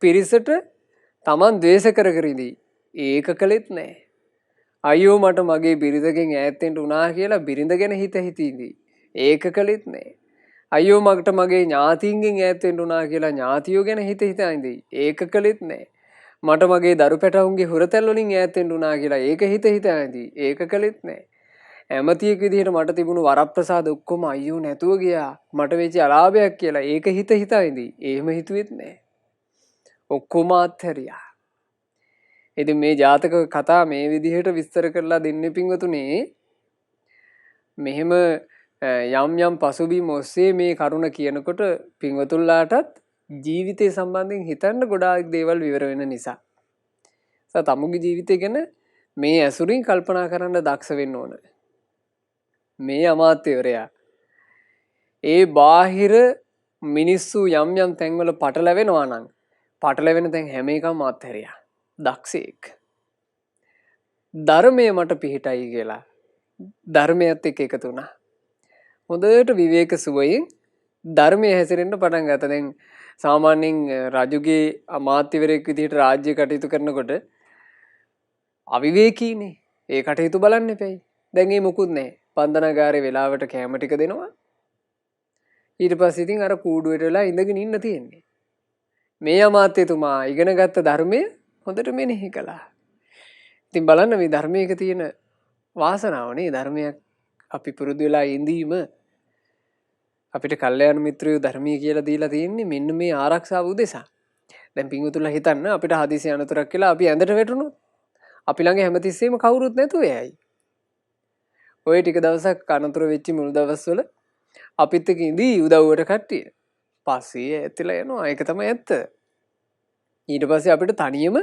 පිරිසට Taman ද්වේෂ කර කර ඉඳී. ඒක කළෙත් නැහැ. අයියෝ මට මගේ බිරිඳගෙන් ඈත් වෙන්න උනා කියලා බිරිඳ ගැන හිත හිතීදී. ඒක කළෙත් නැහැ. අයියෝ මට මගේ ඥාතීන්ගෙන් ඈත් වෙන්න උනා කියලා ඥාතියෝ ගැන හිත හිතා ඉඳී. ඒක කළෙත් නැහැ. මට මගේ දරු පැටවුන්ගේ හුරතැල් වලින් ඈත් වෙන්න උනා කියලා ඒක හිත හිතා ඉඳී. ඒක කළෙත් නැහැ. ඇමතියෙක් විදිහට මට තිබුණු වරප්‍රසාද ඔක්කොම අයියෝ නැතුව ගියා. මට වෙච්ච අලාභයක් කියලා ඒක හිත හිතා ඉඳී. එහෙම හිතුවෙත් නැහැ. ඔක්කොම අත්හැරියා. ඉතින් මේ ජාතක කතා මේ විදිහට විස්තර කරලා දෙන්නේ පින්වතුනේ මෙහෙම යම් යම් පසුබිම් ඔස්සේ මේ කරුණ කියනකොට පින්වතුන්ලාටත් ජීවිතය සම්බන්ධයෙන් හිතන්න ගොඩාක් දේවල් විවර වෙන නිසා. තමුගේ ජීවිතය ගැන මේ ඇසුරින් කල්පනා කරන්න දක්ෂ වෙන්න ඕන. මේ අමාත්‍යවරයා ඒ බාහිර මිනිස්සු යම් යම් තැන්වල පටලැවෙනවා නම් පටලැවෙන තැන් හැම එකම අත්හැරියා. දක්ෂයෙක්. ධර්මය මට පිහිටයි කියලා ධර්මයත් එක්ක එකතු වුණා. හොඳට විවේක සුවයෙන් ධර්මය හැසිරෙන්න පටන් ගත්තා. දැන් සාමාන්‍යයෙන් රජුගේ අමාත්‍යවරයෙක් විදිහට රාජ්‍ය කටයුතු කරනකොට අවිවේකීනේ. ඒ කටයුතු බලන්න එපැයි. දැන් ඒ මොකුත් නැහැ. බන්ධනාගාරේ වෙලාවට කැම ටික දෙනවා. ඊට පස්සේ ඉතින් අර කූඩුවට වෙලා ඉඳගෙන ඉන්න තියෙන්නේ. මේ අමාත්‍යතුමා ඉගෙන ගත්ත ධර්මය හොඳට මෙනෙහි කළා. ඉතින් බලන්න මේ ධර්මයක තියෙන වාසනාවනේ. ධර්මයක් අපි පුරුදු වෙලා ඉඳීම අපිට කල්යාණ මිත්‍රයෝ ධර්මීය කියලා දීලා තියෙන්නේ මෙන්න මේ ආරක්ෂාව උදෙසා. දැන් පින්වතුන්ලා හිතන්න අපිට හදිසි අනතුරක් කියලා අපි ඇඳට වැටුණොත් අපි ළඟ හැමතිස්සෙම කවුරුත් නැතුව යයි. ඔය ටික දවසක් අනතුර වෙච්ච මුල් දවස්වල අපිත් එක්ක ඉඳී උදව්වට කට්ටිය. පස්සේ ඇතිලා යනවා. ඒක තමයි ඇත්ත. ඊට පස්සේ අපිට තනියම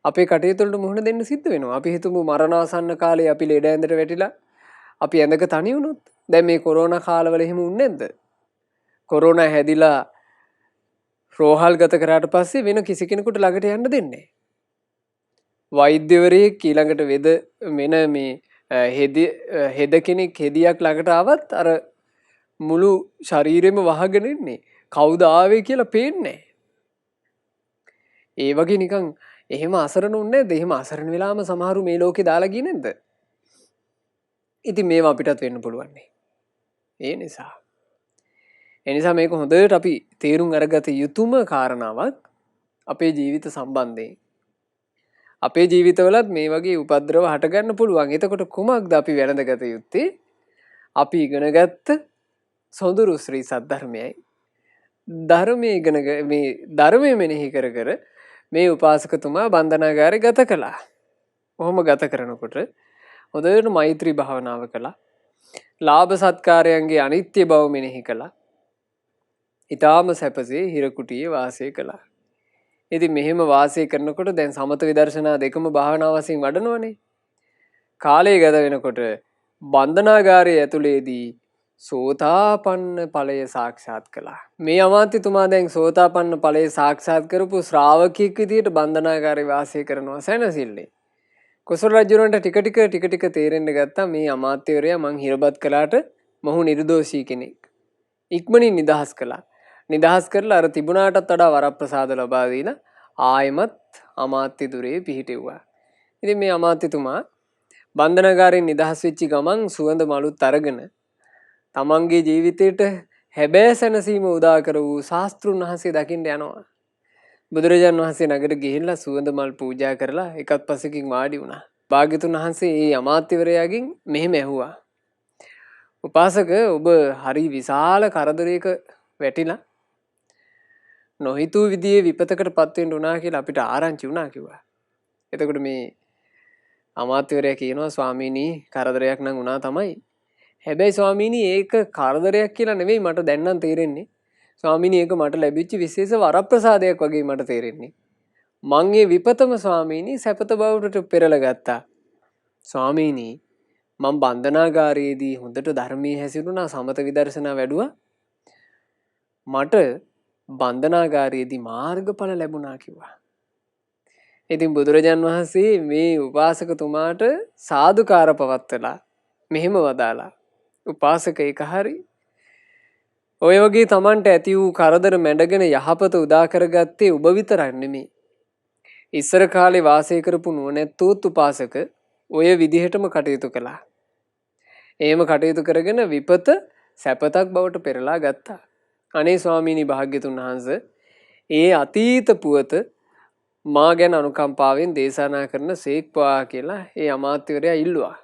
අපේ කටයුතු වලට මුහුණ දෙන්න සිද්ධ වෙනවා. අපි හිතමු මරණාසන්න කාලේ අපි ලෙඩ ඇඳට වැටිලා අපි ඇඳක තනි වුණොත්. දැන් මේ කොරෝනා කාලවල එහෙම වුනේ නැද්ද? කොරෝනා හැදිලා රෝහල් ගත කරාට පස්සේ වෙන කිසි කෙනෙකුට ළඟට යන්න දෙන්නේ නැහැ. වෛද්‍යවරයෙක් ඊළඟට වෙන මේ හෙද කෙනෙක් හෙදියක් ළඟට ආවත් අර මුළු ශරීරෙම වහගෙන ඉන්නේ. කවුද ආවේ කියලා පේන්නේ නැහැ. ඒ වගේ නිකන් එහෙම අසරණ උන්නේ නැද්ද? එහෙම අසරණ වෙලාම සමහරු මේ ලෝකේ දාලා ගියේ නැද්ද? ඉතින් මේවා අපිටත් වෙන්න පුළුවන් නේ. ඒ නිසා මේක හොඳට අපි තේරුම් අරගත යුතුම කාරණාවක් අපේ ජීවිත සම්බන්ධයෙන්. අපේ ජීවිතවලත් මේ වගේ උපද්‍රව හටගන්න පුළුවන්. එතකොට කුමක්ද අපි වැළඳගත යුත්තේ? අපි ඉගෙනගත්ත සොඳුරු ශ්‍රී සද්ධර්මයයි. ධර්මයේ මෙනෙහි කර කර මේ උපාසකතුමා බන්ධනාගාරේ ගත කළා. කොහොම ගත කරනකොට හොඳට මෛත්‍රී භාවනාව කළා. ලාභ සත්කාරයන්ගේ අනිත්‍ය බව මෙනෙහි කළා. ඊටාම සැපසේ හිර කුටියේ වාසය කළා. ඉතින් මෙහෙම වාසය කරනකොට දැන් සමත විදර්ශනා දෙකම භාවනා වශයෙන් වඩනවනේ. කාලය ගත වෙනකොට බන්ධනාගාරයේ ඇතුළේදී සෝතාපන්න ඵලය සාක්ෂාත් කළා. මේ අමාත්‍යතුමා දැන් සෝතාපන්න ඵලය සාක්ෂාත් කරපු ශ්‍රාවකෙක් විදියට බන්ධනාගාරේ වාසය කරනවා සැනසෙල්ලේ. කොසල් රජුරන්ට ටික ටික තේරෙන්න ගත්තා මේ අමාත්‍යවරයා මං හිරබත් කළාට මොහු නිර්දෝෂී කෙනෙක්. ඉක්මනින් නිදහස් කළා. නිදහස් කරලා අර තිබුණාටත් වඩා වරප්‍රසාද ලබා දීලා ආයෙමත් අමාත්‍ය දුරේ පිහිටෙව්වා. ඉතින් මේ අමාත්‍යතුමා බන්ධනාගාරයෙන් නිදහස් වෙච්ච ගමන් සුවඳ මලුත් අරගෙන තමන්ගේ ජීවිතයට හැබෑ සැනසීම උදා කර වූ ශාස්ත්‍රුන් වහන්සේ දකින්න යනවා. බුදුරජාණන් වහන්සේ නගරට ගිහිල්ලා සුවඳ මල් පූජා කරලා එකත් පසකින් වාඩි වුණා. භාග්‍යතුන් වහන්සේ මේ අමාත්‍යවරයාගෙන් මෙහෙම ඇහුවා. උපාසක ඔබ හරි විශාල කරදරයක වැටිලා නොහිතූ විදිහේ විපතකට පත් වෙන්න උනා කියලා අපිට ආරංචි වුණා කිව්වා. එතකොට මේ අමාත්‍යවරයා කියනවා ස්වාමීනි කරදරයක් නම් වුණා තමයි. හැබැයි ස්වාමීනි ඒක කරදරයක් කියලා නෙවෙයි මට දැන් නම් තේරෙන්නේ. ස්වාමීනි ඒක මට ලැබිච්ච විශේෂ වරප්‍රසාදයක් වගේ මට තේරෙන්නේ. මං ඒ විපතම ස්වාමීනි සැපත බවට පෙරලා ගත්තා. ස්වාමීනි මම බන්ධනාගාරයේදී හොඳට ධර්මයේ හැසිරුණා සමත විදර්ශනා වැඩුවා. මට බන්ධනාගාරයේදී මාර්ගඵල ලැබුණා කිව්වා. ඉතින් බුදුරජාන් වහන්සේ මේ උපාසකතුමාට සාදුකාර පවත්වලා මෙහෙම වදාලා. උපාසක ඒක හරි. ඔය වගේ Tamanට ඇති වූ කරදර මැඩගෙන යහපත උදා කරගත්තේ ඔබ විතරක් නෙමෙයි. ඉස්සර කාලේ වාසය කරපු නුවණැත්තෝත් උපාසක ඔය විදිහටම කටයුතු කළා. එහෙම කටයුතු කරගෙන විපත සැපතක් බවට පෙරලා ගත්තා. අනේ ස්වාමීනි භාග්‍යතුන් වහන්සේ ඒ අතීත පුවත මා ගැන අනුකම්පාවෙන් දේශනා කරන සේක්වා කියලා ඒ අමාත්‍යවරයා ඉල්ලුවා.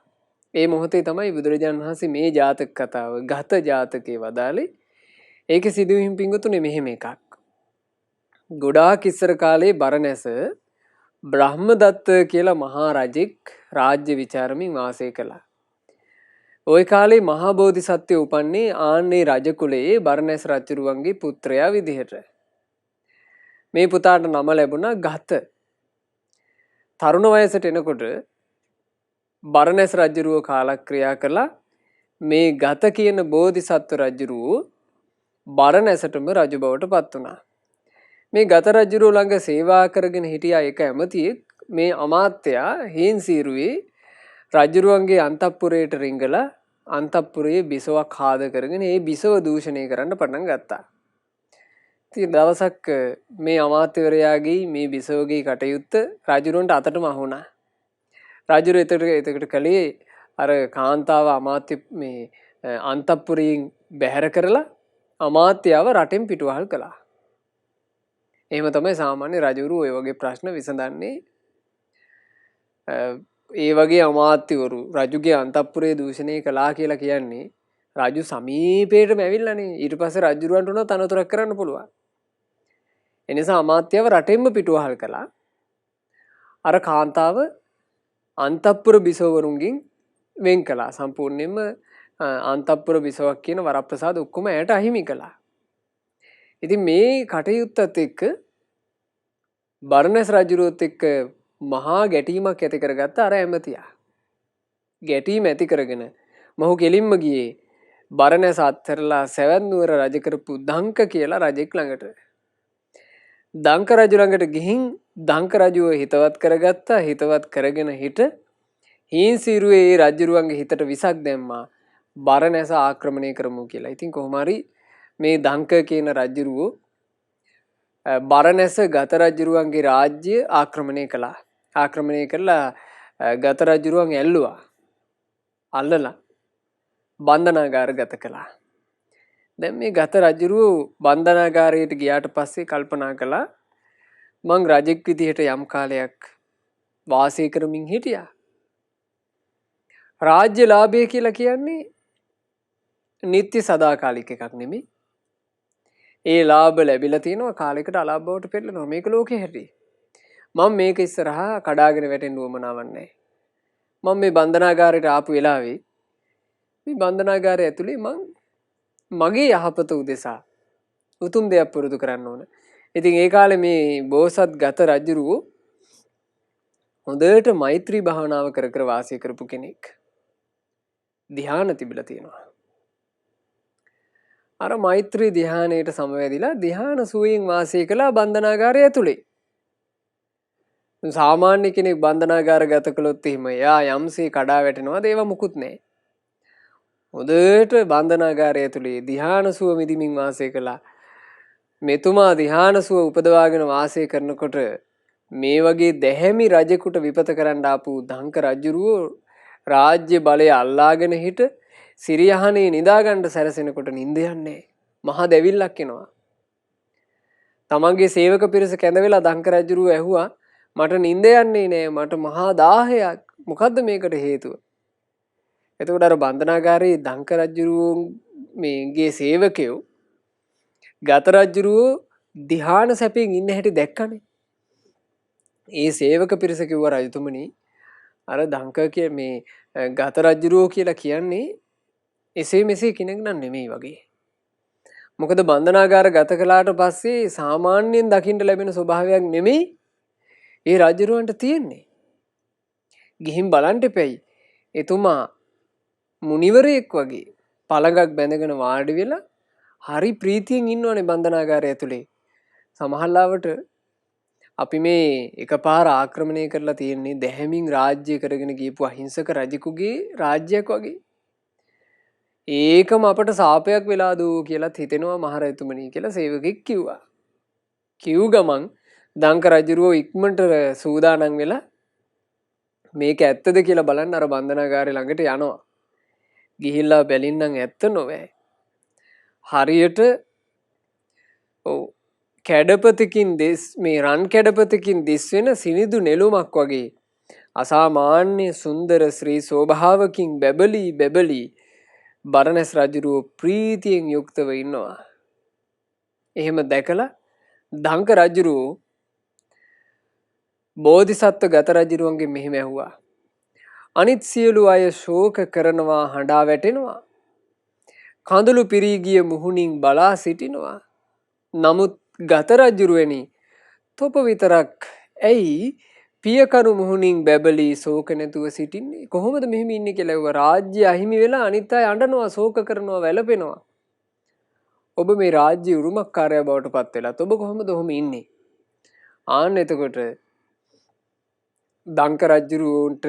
ඒ මොහොතේ තමයි බුදුරජාණන් වහන්සේ මේ ජාතක කතාව ගත ජාතකේ වදාළේ. ඒකේ සිදුවීම් පිංගුතුනේ මෙහෙම එකක්. ගොඩාක් ඉස්සර කාලේ බරණැස බ්‍රහ්මදත්ත කියලා මහා රජෙක් රාජ්‍ය විචාරමින් වාසය කළා. ওই කාලේ මහා බෝධිසත්වය උපන්නේ ආන්නේ රජ කුලයේ බරණැස් රජුරුවන්ගේ පුත්‍රයා විදිහට. මේ පුතාට නම ලැබුණා ගත. තරුණ වයසට එනකොට බරණැස් රජුරුව කාලක්‍රියා කළා. මේ ගත කියන බෝධිසත්ව රජුරුව බරණැසටම රජු බවට පත් වුණා. මේ ගත රජුරුව ළඟ සේවා කරගෙන හිටියා එක ඇමතියෙක්. මේ අමාත්‍යයා හීන්සීරුවේ රජුරුවන්ගේ අන්තපුරයට රිංගලා අන්තපුරයේ බිසවක් හාද කරගෙන ඒ බිසව දූෂණය කරන්න පටන් ගත්තා. ඉතින් දවසක් මේ අමාත්‍යවරයාගේ මේ බිසවගේ කටයුත්ත රජුරවන්ට අතටම අහුණා. රජුර එතකට කළේ අර කාන්තාව අමාත්‍ය මේ අන්තපුරයෙන් බැහැර කරලා අමාත්‍යාව රටෙන් පිටුවහල් කළා. එහෙම තමයි සාමාන්‍ය රජුරු ඔය වගේ ප්‍රශ්න විසඳන්නේ. ඒ වගේ අමාත්‍යවරු රජුගේ අන්තපුරේ දූෂණය කළා කියලා කියන්නේ රජු සමීපයටම ඇවිල්ලානේ. ඊට පස්සේ රජුරවන්ට උනත් අනතුරක් කරන්න පුළුවන්. එනිසා අමාත්‍යව රටෙන්ම පිටුවහල් කළා. අර කාන්තාව අන්තපුර බිසවවරුන්ගෙන් වෙන් කළා. සම්පූර්ණයෙන්ම අන්තපුර බිසවක් කියන වරප්‍රසාද ඔක්කොම ඇයට අහිමි කළා. ඉතින් මේ කටයුත්තත් එක්ක බරණැස් රජුරුවත් එක්ක මහා ගැටීමක් ඇති කරගත්ත අර ඇමතියා. ගැටීම ඇති කරගෙන මොහු කෙලින්ම ගියේ බරණැස අත්හැරලා සැවැත් නුවර රජ කරපු දංක කියලා රජෙක් ළඟට. දංක රජු ළඟට ගිහින් දංක රජුව හිතවත් කරගත්තා. හිතවත් කරගෙන හිට හීන්සීරුවේ ඒ රජුරුවන්ගේ හිතට විසක් දැම්මා බරණැස ආක්‍රමණය කරමු කියලා. ඉතින් කොහොම හරි මේ දංක කියන රජුරුව බරණැස ගත රජුරුවන්ගේ රාජ්‍ය ආක්‍රමණය කළා. ආක්‍රමණය කරලා ගත රජුරුවන් ඇල්ලුවා. අල්ලලා බන්ධනාගාර ගත කළා. දැන් මේ ගත රජුරුව බන්ධනාගාරයට ගියාට පස්සේ කල්පනා කළා මං රජෙක් විදිහට යම් කාලයක් වාසය කරමින් හිටියා. රාජ්‍ය ලාභය කියලා කියන්නේ නිත්‍ය සදාකාලික එකක් නෙමෙයි. ඒ ලාභ ලැබිලා තියෙනවා කාලයකට අලාභ බවට පෙරලෙනවා. මේක ලෝකේ හැටි. මම මේක ඉස්සරහා කඩාගෙන වැටෙන්න උවමනාවක් නැහැ. මම මේ බන්ධනාගාරයට ආපු වෙලාවේ මේ බන්ධනාගාරය ඇතුලේ මගේ යහපත උදෙසා උතුම් දෙයක් පුරුදු කරන්න ඕන. ඉතින් ඒ කාලේ මේ බෝසත් ගත රජුරුව හොඳට මෛත්‍රී භාවනාව කර කර වාසය කරපු කෙනෙක්. ධ්‍යාන තිබිලා තියෙනවා. අර මෛත්‍රී ධ්‍යානයට සමවැදිලා ධ්‍යාන සුවයෙන් වාසය කළා බන්ධනාගාරය ඇතුලේ. සාමාන්‍ය කෙනෙක් බන්ධනාගාර ගත කළොත් එහෙම එයා යම්සේ කඩා වැටෙනවාද ඒව මුකුත් නැහැ. හොඳට බන්ධනාගාරය ඇතුලේ ධ්‍යාන සුව මිදිමින් වාසය කළා. මෙතුමා ධ්‍යාන සුව උපදවාගෙන වාසය කරනකොට මේ වගේ දැහැමි රජෙකුට විපත කරන්න ආපු දංක රජුරුව රාජ්‍ය බලය අල්ලාගෙන හිට සිරියහනේ නිදාගන්න සැරසෙනකොට නිින්ද යන්නේ මහා දැවිල්ලක් එනවා. තමන්ගේ සේවක පිරිස කැඳ වෙලා දංක රජුරුව ඇහුවා මට නිින්ද යන්නේ නෑ මට මහා දාහයක් මොකද්ද මේකට හේතුව? එතකොට අර බන්ධනාගාරයේ දංක රජුරුව මේගේ සේවකයෝ ගත රජුරුව ධ්‍යාන සැපයෙන් ඉන්න හැටි දැක්කනේ. ඒ සේවක පිරිස කිව්වා රජතුමනි අර දංක කිය මේ ගත රජුරුව කියලා කියන්නේ එසේ මෙසේ කෙනෙක් නන් නෙමෙයි වගේ. මොකද බන්ධනාගාර ගත කළාට පස්සේ සාමාන්‍යයෙන් දකින්න ලැබෙන ස්වභාවයක් නෙමෙයි ඒ රජුරුවන්ට තියෙන්නේ. ගිහින් බලන්න එපැයි. එතුමා මුනිවරයෙක් වගේ පළඟක් බැඳගෙන වාඩි වෙලා හරි ප්‍රීතියෙන් ඉන්නවනේ බන්ධනාගාරය ඇතුලේ. සමහරවිට අපි මේ එකපාර ආක්‍රමණය කරලා තියෙන්නේ දැහැමින් රාජ්‍ය කරගෙන ගියපු අහිංසක රජෙකුගේ රාජ්‍යයක් වගේ. ඒකම අපට සාපයක් වෙලා දෝ කියලාත් හිතෙනවා මහරජතුමනි කියලා සේවකෙක් කිව්වා. කිව් ගමන් දංක රජුරුව ඉක්මනට සූදානම් වෙලා මේක ඇත්තද කියලා බලන්න අර බන්ධනාගාරය ළඟට යනවා. ගිහිල්ලා බැලින්නම් ඇත්ත නොවේ. හරියට කැඩපතකින් මේ රන් කැඩපතකින් දිස් වෙන සිනිදු නෙළුමක් වගේ අසාමාන්‍ය සුන්දර ශ්‍රී සෝභාවකින් බැබලී බරණැස් රජුරුව ප්‍රීතියෙන් යුක්තව ඉන්නවා. එහෙම දැකලා දංක රජුරුව බෝධිසත්ව ගත රජුරුවන්ගෙන් මෙහෙම ඇහුවා. අනිත් සියලු අය ශෝක කරනවා හඬා වැටෙනවා. කඳුළු පිරී ගිය මුහුණින් බලා සිටිනවා. නමුත් ගත රජුරුවනි තොප විතරක් ඇයි පියකරු මුහුණින් බැබලී ශෝක නැතුව සිටින්නේ. කොහොමද මෙහෙම ඉන්නේ කියලා ඇහුවා. රාජ්‍ය අහිමි වෙලා අනිත් අය අඬනවා, ශෝක කරනවා, වැළපෙනවා. ඔබ මේ රාජ්‍ය උරුමකාරයා බවට පත් වෙලත් ඔබ කොහොමද ඔහොම ඉන්නේ? ආන්න එතකොට දංක රජුරුවන්ට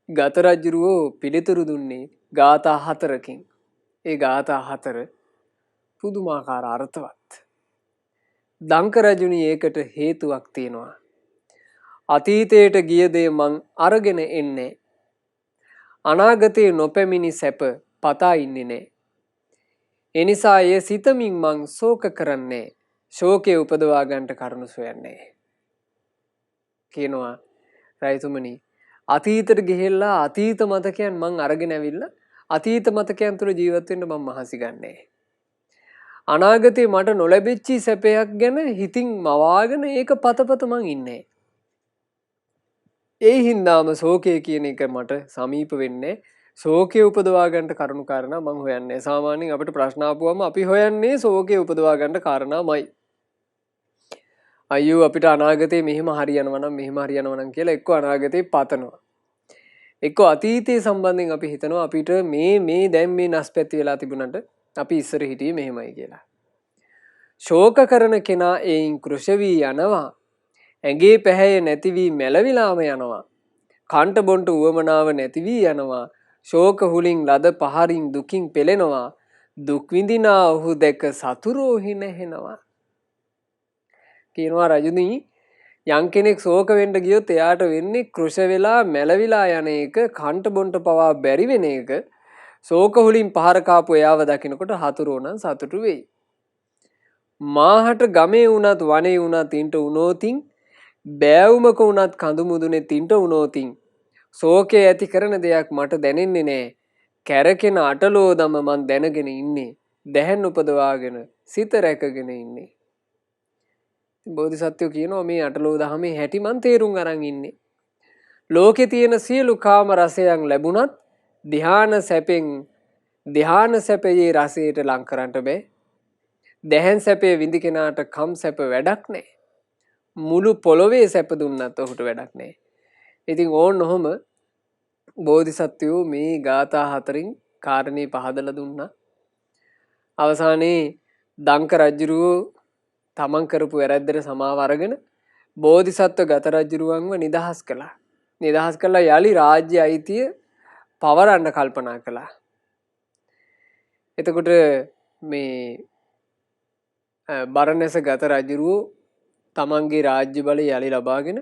ගත රජුරුවෝ පිළිතුරු දුන්නේ ගාථා 4කින්. ඒ ගාථා 4 පුදුමාකාර අර්ථවත්. දංක රජුනි ඒකට හේතුවක් තියෙනවා. අතීතයට ගිය දේ මං අරගෙන එන්නේ. අනාගතේ නොපැමිණි සැප පතා ඉන්නේ නෑ. එනිසා එය සිතමින් මං ශෝක කරන්නේ. ශෝකේ උපදවා ගන්නට කරුණු සොයන්නේ. කියනවා රයිතුමනි අතීතයට ගිහිල්ලා අතීත මතකයන් මං අරගෙන ඇවිල්ලා අතීත මතකයන් තුළ ජීවත් වෙන්න මං මහන්සි ගන්නෑ. අනාගතේ මට නොලැබිච්ච සැපයක් ගැන හිතින් මවාගෙන ඒක පතපත මං ඉන්නේ. ඒ හින්දාම ශෝකය කියන එක මට සමීප වෙන්නේ. ශෝකය උපදවා ගන්නට කරුණු කාරණා මං හොයන්නේ. සාමාන්‍යයෙන් අපිට ප්‍රශ්න ආපුවම අපි හොයන්නේ ශෝකය උපදවා ගන්නට කාරණාමයි. අයියෝ අපිට අනාගතේ මෙහෙම හරියනවා නම් මෙහෙම හරියනවා නම් කියලා එක්ක අනාගතේ පතනවා. එක්ක අතීතයේ සම්බන්ධයෙන් අපි හිතනවා අපිට මේ දැන් මේ නැස්පැති වෙලා තිබුණාට අපි ඉස්සර හිටියේ මෙහෙමයි කියලා. ශෝක කරන කෙනා එයින් කෘෂ වී යනවා. ඇඟේ පැහැය නැති වී මැලවිලාම යනවා. කන්ට බොන්ට උවමනාව නැති වී යනවා. ශෝක හුලින් ලද පහරින් දුකින් පෙළෙනවා. දුක් විඳිනා ඔහු දැක සතුරෝහි නැහෙනවා. කියනවා රජුනි යම් කෙනෙක් ශෝක වෙන්න ගියොත් එයාට වෙන්නේ කෘෂ වෙලා මැලවිලා යන එක, කන්ට බොන්ට පවා බැරි වෙන එක. ශෝක හුලින් පහර කාපු එයාව දකිනකොට හතුරෝ නම් සතුටු වෙයි. මාහට ගමේ වුණත් වනේ වුණත් ඉන්ට උනෝතින් බෑවුමක වුණත් කඳු මුදුනේ තින්ට උනෝතින් ශෝකය ඇති කරන දෙයක් මට දැනෙන්නේ නෑ. කැරකෙන අටලෝදම මං දැනගෙන ඉන්නේ. දැහැන් උපදවාගෙන සිත රැකගෙන ඉන්නේ. බෝධිසත්වෝ කියනවා මේ අටලෝ දහමේ හැටි මං තේරුම් අරන් ඉන්නේ. ලෝකේ තියෙන සියලු කාම රසයන් ලැබුණත් ධ්‍යාන සැපයේ රසයට ලං කරන්න බෑ. දැහැන් සැපේ විඳි කෙනාට කම් සැප වැඩක් නෑ. මුළු පොළොවේ සැප දුන්නත් ඔහුට වැඩක් නෑ. ඉතින් ඕන්න ඔහොම බෝධිසත්වෝ මේ ගාථා 4න් කාරණේ පහදලා දුන්නා. අවසානයේ දංක රජුරුවෝ තමන් කරපු වැරැද්දට සමාව අරගෙන බෝධිසත්ව ගත රජුරුවන්ව නිදහස් කළා. නිදහස් කළා යලි රාජ්‍ය අයිතිය පවරන්න කල්පනා කළා. එතකොට මේ බරණැස ගත රජුරුවෝ තමන්ගේ රාජ්‍ය බලය යලි ලබාගෙන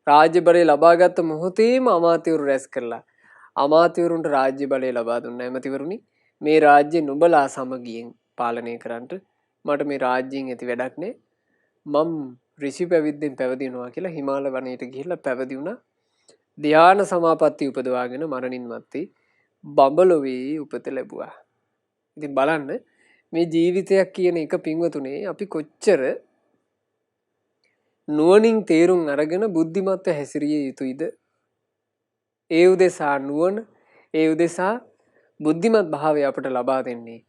රාජ්‍ය බලය ලබාගත් මොහොතේම අමාත්‍යවරු රැස් කරලා අමාත්‍යවරුන්ට රාජ්‍ය බලය ලබා දුන්නා. එමතිවරුනි මේ රාජ්‍ය නුඹලා සමගියෙන් පාලනය කරන්නට මට මේ රාජ්‍යයෙන් ඇති වැඩක් නෑ. මම ඍෂි පැවිද්දෙන් පැවිදිනවා කියලා හිමාල වනයේට ගිහිල්ලා පැවිදි වුණා. ධ්‍යාන සමාපatti උපදවාගෙන මරණින් මත්තේ බඹලොවේ උපත ලැබුවා. ඉතින් බලන්න මේ ජීවිතයක් කියන එක පින්වතුනේ අපි කොච්චර නුවණින් තේරුම් අරගෙන බුද්ධිමත්ව හැසිරිය යුතුයිද? ඒ උදෙසා නුවණ, ඒ උදෙසා බුද්ධිමත් භාවය අපට ලබා දෙන්නේ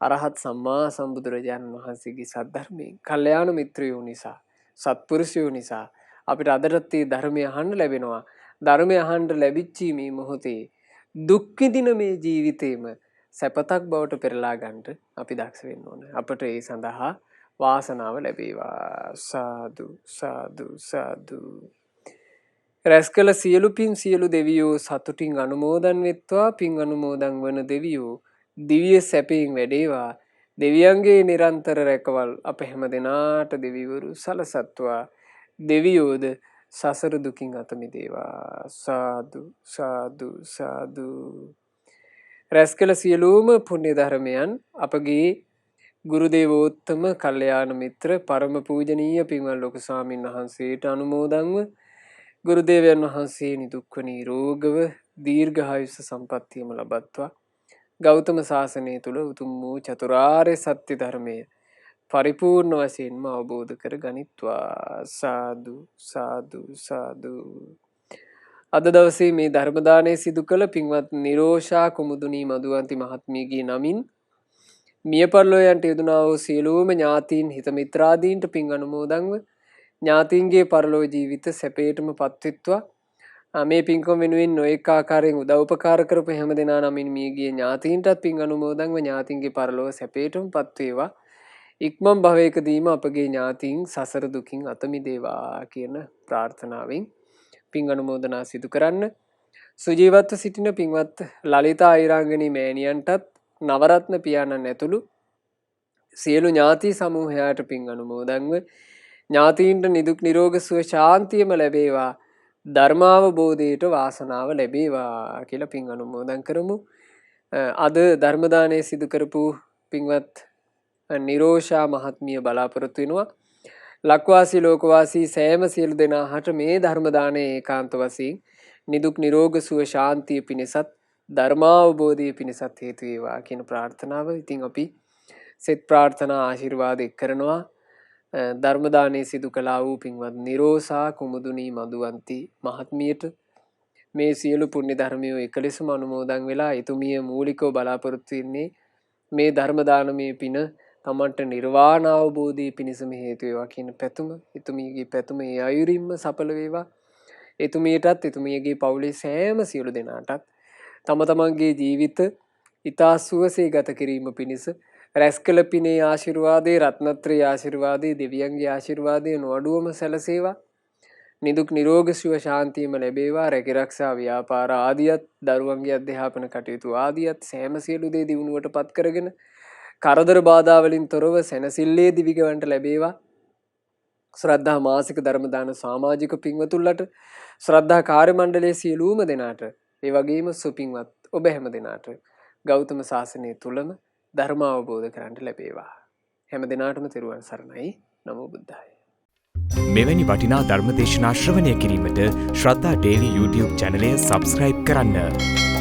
අරහත් සම්මා සම්බුදුරජාණන් වහන්සේගේ සද්ධර්මයෙන්, කල්යාණ මිත්‍රයෝ නිසා, සත්පුරුෂයෝ නිසා අපිට අදටත් මේ ධර්මය අහන්න ලැබෙනවා. ධර්මය අහන්න ලැබිච්ච මේ මොහොතේ දුක් විඳින මේ ජීවිතේම සැපතක් බවට පෙරලා ගන්නට අපි දක්ෂ වෙන්න ඕන. අපට ඒ සඳහා වාසනාව ලැබේවා. සාදු සාදු සාදු. රැස්කල සියලු පින් සියලු දෙවියෝ සතුටින් අනුමෝදන් වෙත්වා. පින් අනුමෝදන් වන දෙවියෝ දිව්‍ය සැපයෙන් වැඩේවා. දෙවියන්ගේ නිරන්තර රැකවල් අප හැම දෙනාට දෙවිවරු සලසත්වා. දෙවියෝද සසර දුකින් අත මිදේවා. සාදු සාදු සාදු. රැස්කල සියලුම පුණ්‍ය ධර්මයන් අපගේ ගුරු දේවෝත්තම කල්යාණ මිත්‍ර පරම පූජනීය පින්වත් ලොකු ස්වාමීන් වහන්සේට අනුමෝදන්ව ගුරු දේවයන් වහන්සේ නිදුක්ව නිරෝගව දීර්ඝායුෂ සම්පන්නියම ලබත්වා. ගෞතම සාසනය තුල උතුම් වූ චතුරාර්ය සත්‍ය ධර්මය පරිපූර්ණ වශයෙන්ම අවබෝධ කර ගනිත්වා. සාදු සාදු සාදු. අද දවසේ මේ ධර්ම දානය සිදු කළ පින්වත් නිරෝෂා කුමුදුනී මදුවන්ති මහත්මියගේ නමින් මිය පරලොව යන්ට යෙදුනා වූ සියලුම ඥාතීන් හිත මිත්‍රාදීන්ට පින් අනුමෝදන්ව ඥාතීන්ගේ පරලෝ ජීවිත සැපේටම පත්වෙත්වා. මේ පින්කම වෙනුවෙන් නොඑක ආකාරයෙන් උදව් උපකාර කරපු හැම දෙනා නමින් මියගිය ඥාතීන්ටත් පින් අනුමෝදන්ව ඥාතීන්ගේ පරලෝව සැපේටම පත්වේවා. ඉක්මන් භවයකදීම අපගේ ඥාතීන් සසර දුකින් අත මිදේවා කියන ප්‍රාර්ථනාවෙන් පින් අනුමෝදනා සිදු කරන්න. සුජීවත්ව සිටින පින්වත් ලලිතා අයිරාංගනී මෑණියන්ටත් නවරත්න පියාණන් ඇතුළු සියලු ඥාති සමූහයාට පින් අනුමෝදන්ව ඥාතීන්ට නිදුක් නිරෝග සුව ශාන්තියම ලැබේවා. ධර්මාවබෝධයට වාසනාව ලැබේවා කියලා පින් අනුමෝදන් කරමු. අද ධර්ම දානය සිදු කරපු පින්වත් නිරෝෂා මහත්මිය බලාපොරොත්තු වෙනවා ලක්වාසී ලෝකවාසී සෑම සියලු දෙනාට මේ ධර්ම දානය ඒකාන්ත වශයෙන් නිදුක් නිරෝග සුව ශාන්තිය පිණිසත් ධර්මාවබෝධය පිණිසත් හේතු වේවා කියන ප්‍රාර්ථනාව. ඉතින් අපි සෙත් ප්‍රාර්ථනා ආශිර්වාද එක් කරනවා. ධර්ම දානය සිදු කළා වූ පින්වත් නිරෝසා කුමුදුනී මදුවන්ති මහත්මියට මේ සියලු පුණ්‍ය ධර්මයෝ එකලෙසම අනුමෝදන් වෙලා එතුමිය මූලිකව බලාපොරොත්තු වෙන්නේ මේ ධර්ම දානමය පින තමන්ට නිර්වාණ අවබෝධය පිණිසම හේතු වේවා කියන පැතුම. එතුමියගේ පැතුම ඒ අයුරින්ම සඵල වේවා. එතුමියටත් එතුමියගේ පවුලේ සෑම සියලු දෙනාටත් තම තමන්ගේ ජීවිත ඉතා සුවසේ ගත කිරීම පිණිස රැස් කළ පිනේ ආශිර්වාදයේ රත්නත්‍රයේ ආශිර්වාදයේ දෙවියන්ගේ ආශිර්වාදයේ නොඅඩුවම සැලසේවා. නිදුක් නිරෝග සුව ශාන්තියම ලැබේවා. රැකිරක්ෂා ව්‍යාපාර ආදියත් දරුවන්ගේ අධ්‍යාපන කටයුතු ආදියත් සෑම සියලු දේ දියුණුවට පත් කරගෙන කරදර බාධා වලින් තොරව සැනසෙල්ලේ දිවිගවන්ට ලැබේවා. ශ්‍රද්ධා මාසික ධර්ම දාන සමාජික පින්වතුන්ලට ශ්‍රද්ධා කාර්ය මණ්ඩලයේ සියලුම දෙනාට ඒ වගේම සුපින්වත් ඔබ හැම දෙනාට ගෞතම සාසනය තුලම ධර්ම අවබෝධ කරගන්න ලැබේවා. හැම දිනාටම තෙරුවන් සරණයි. නමෝ බුද්ධාය. මෙවැනි වටිනා ධර්ම දේශනා ශ්‍රවණය කිරීමට ශ්‍රද්ධා ඩේලි YouTube චැනලය සබස්ක්‍රයිබ් කරන්න.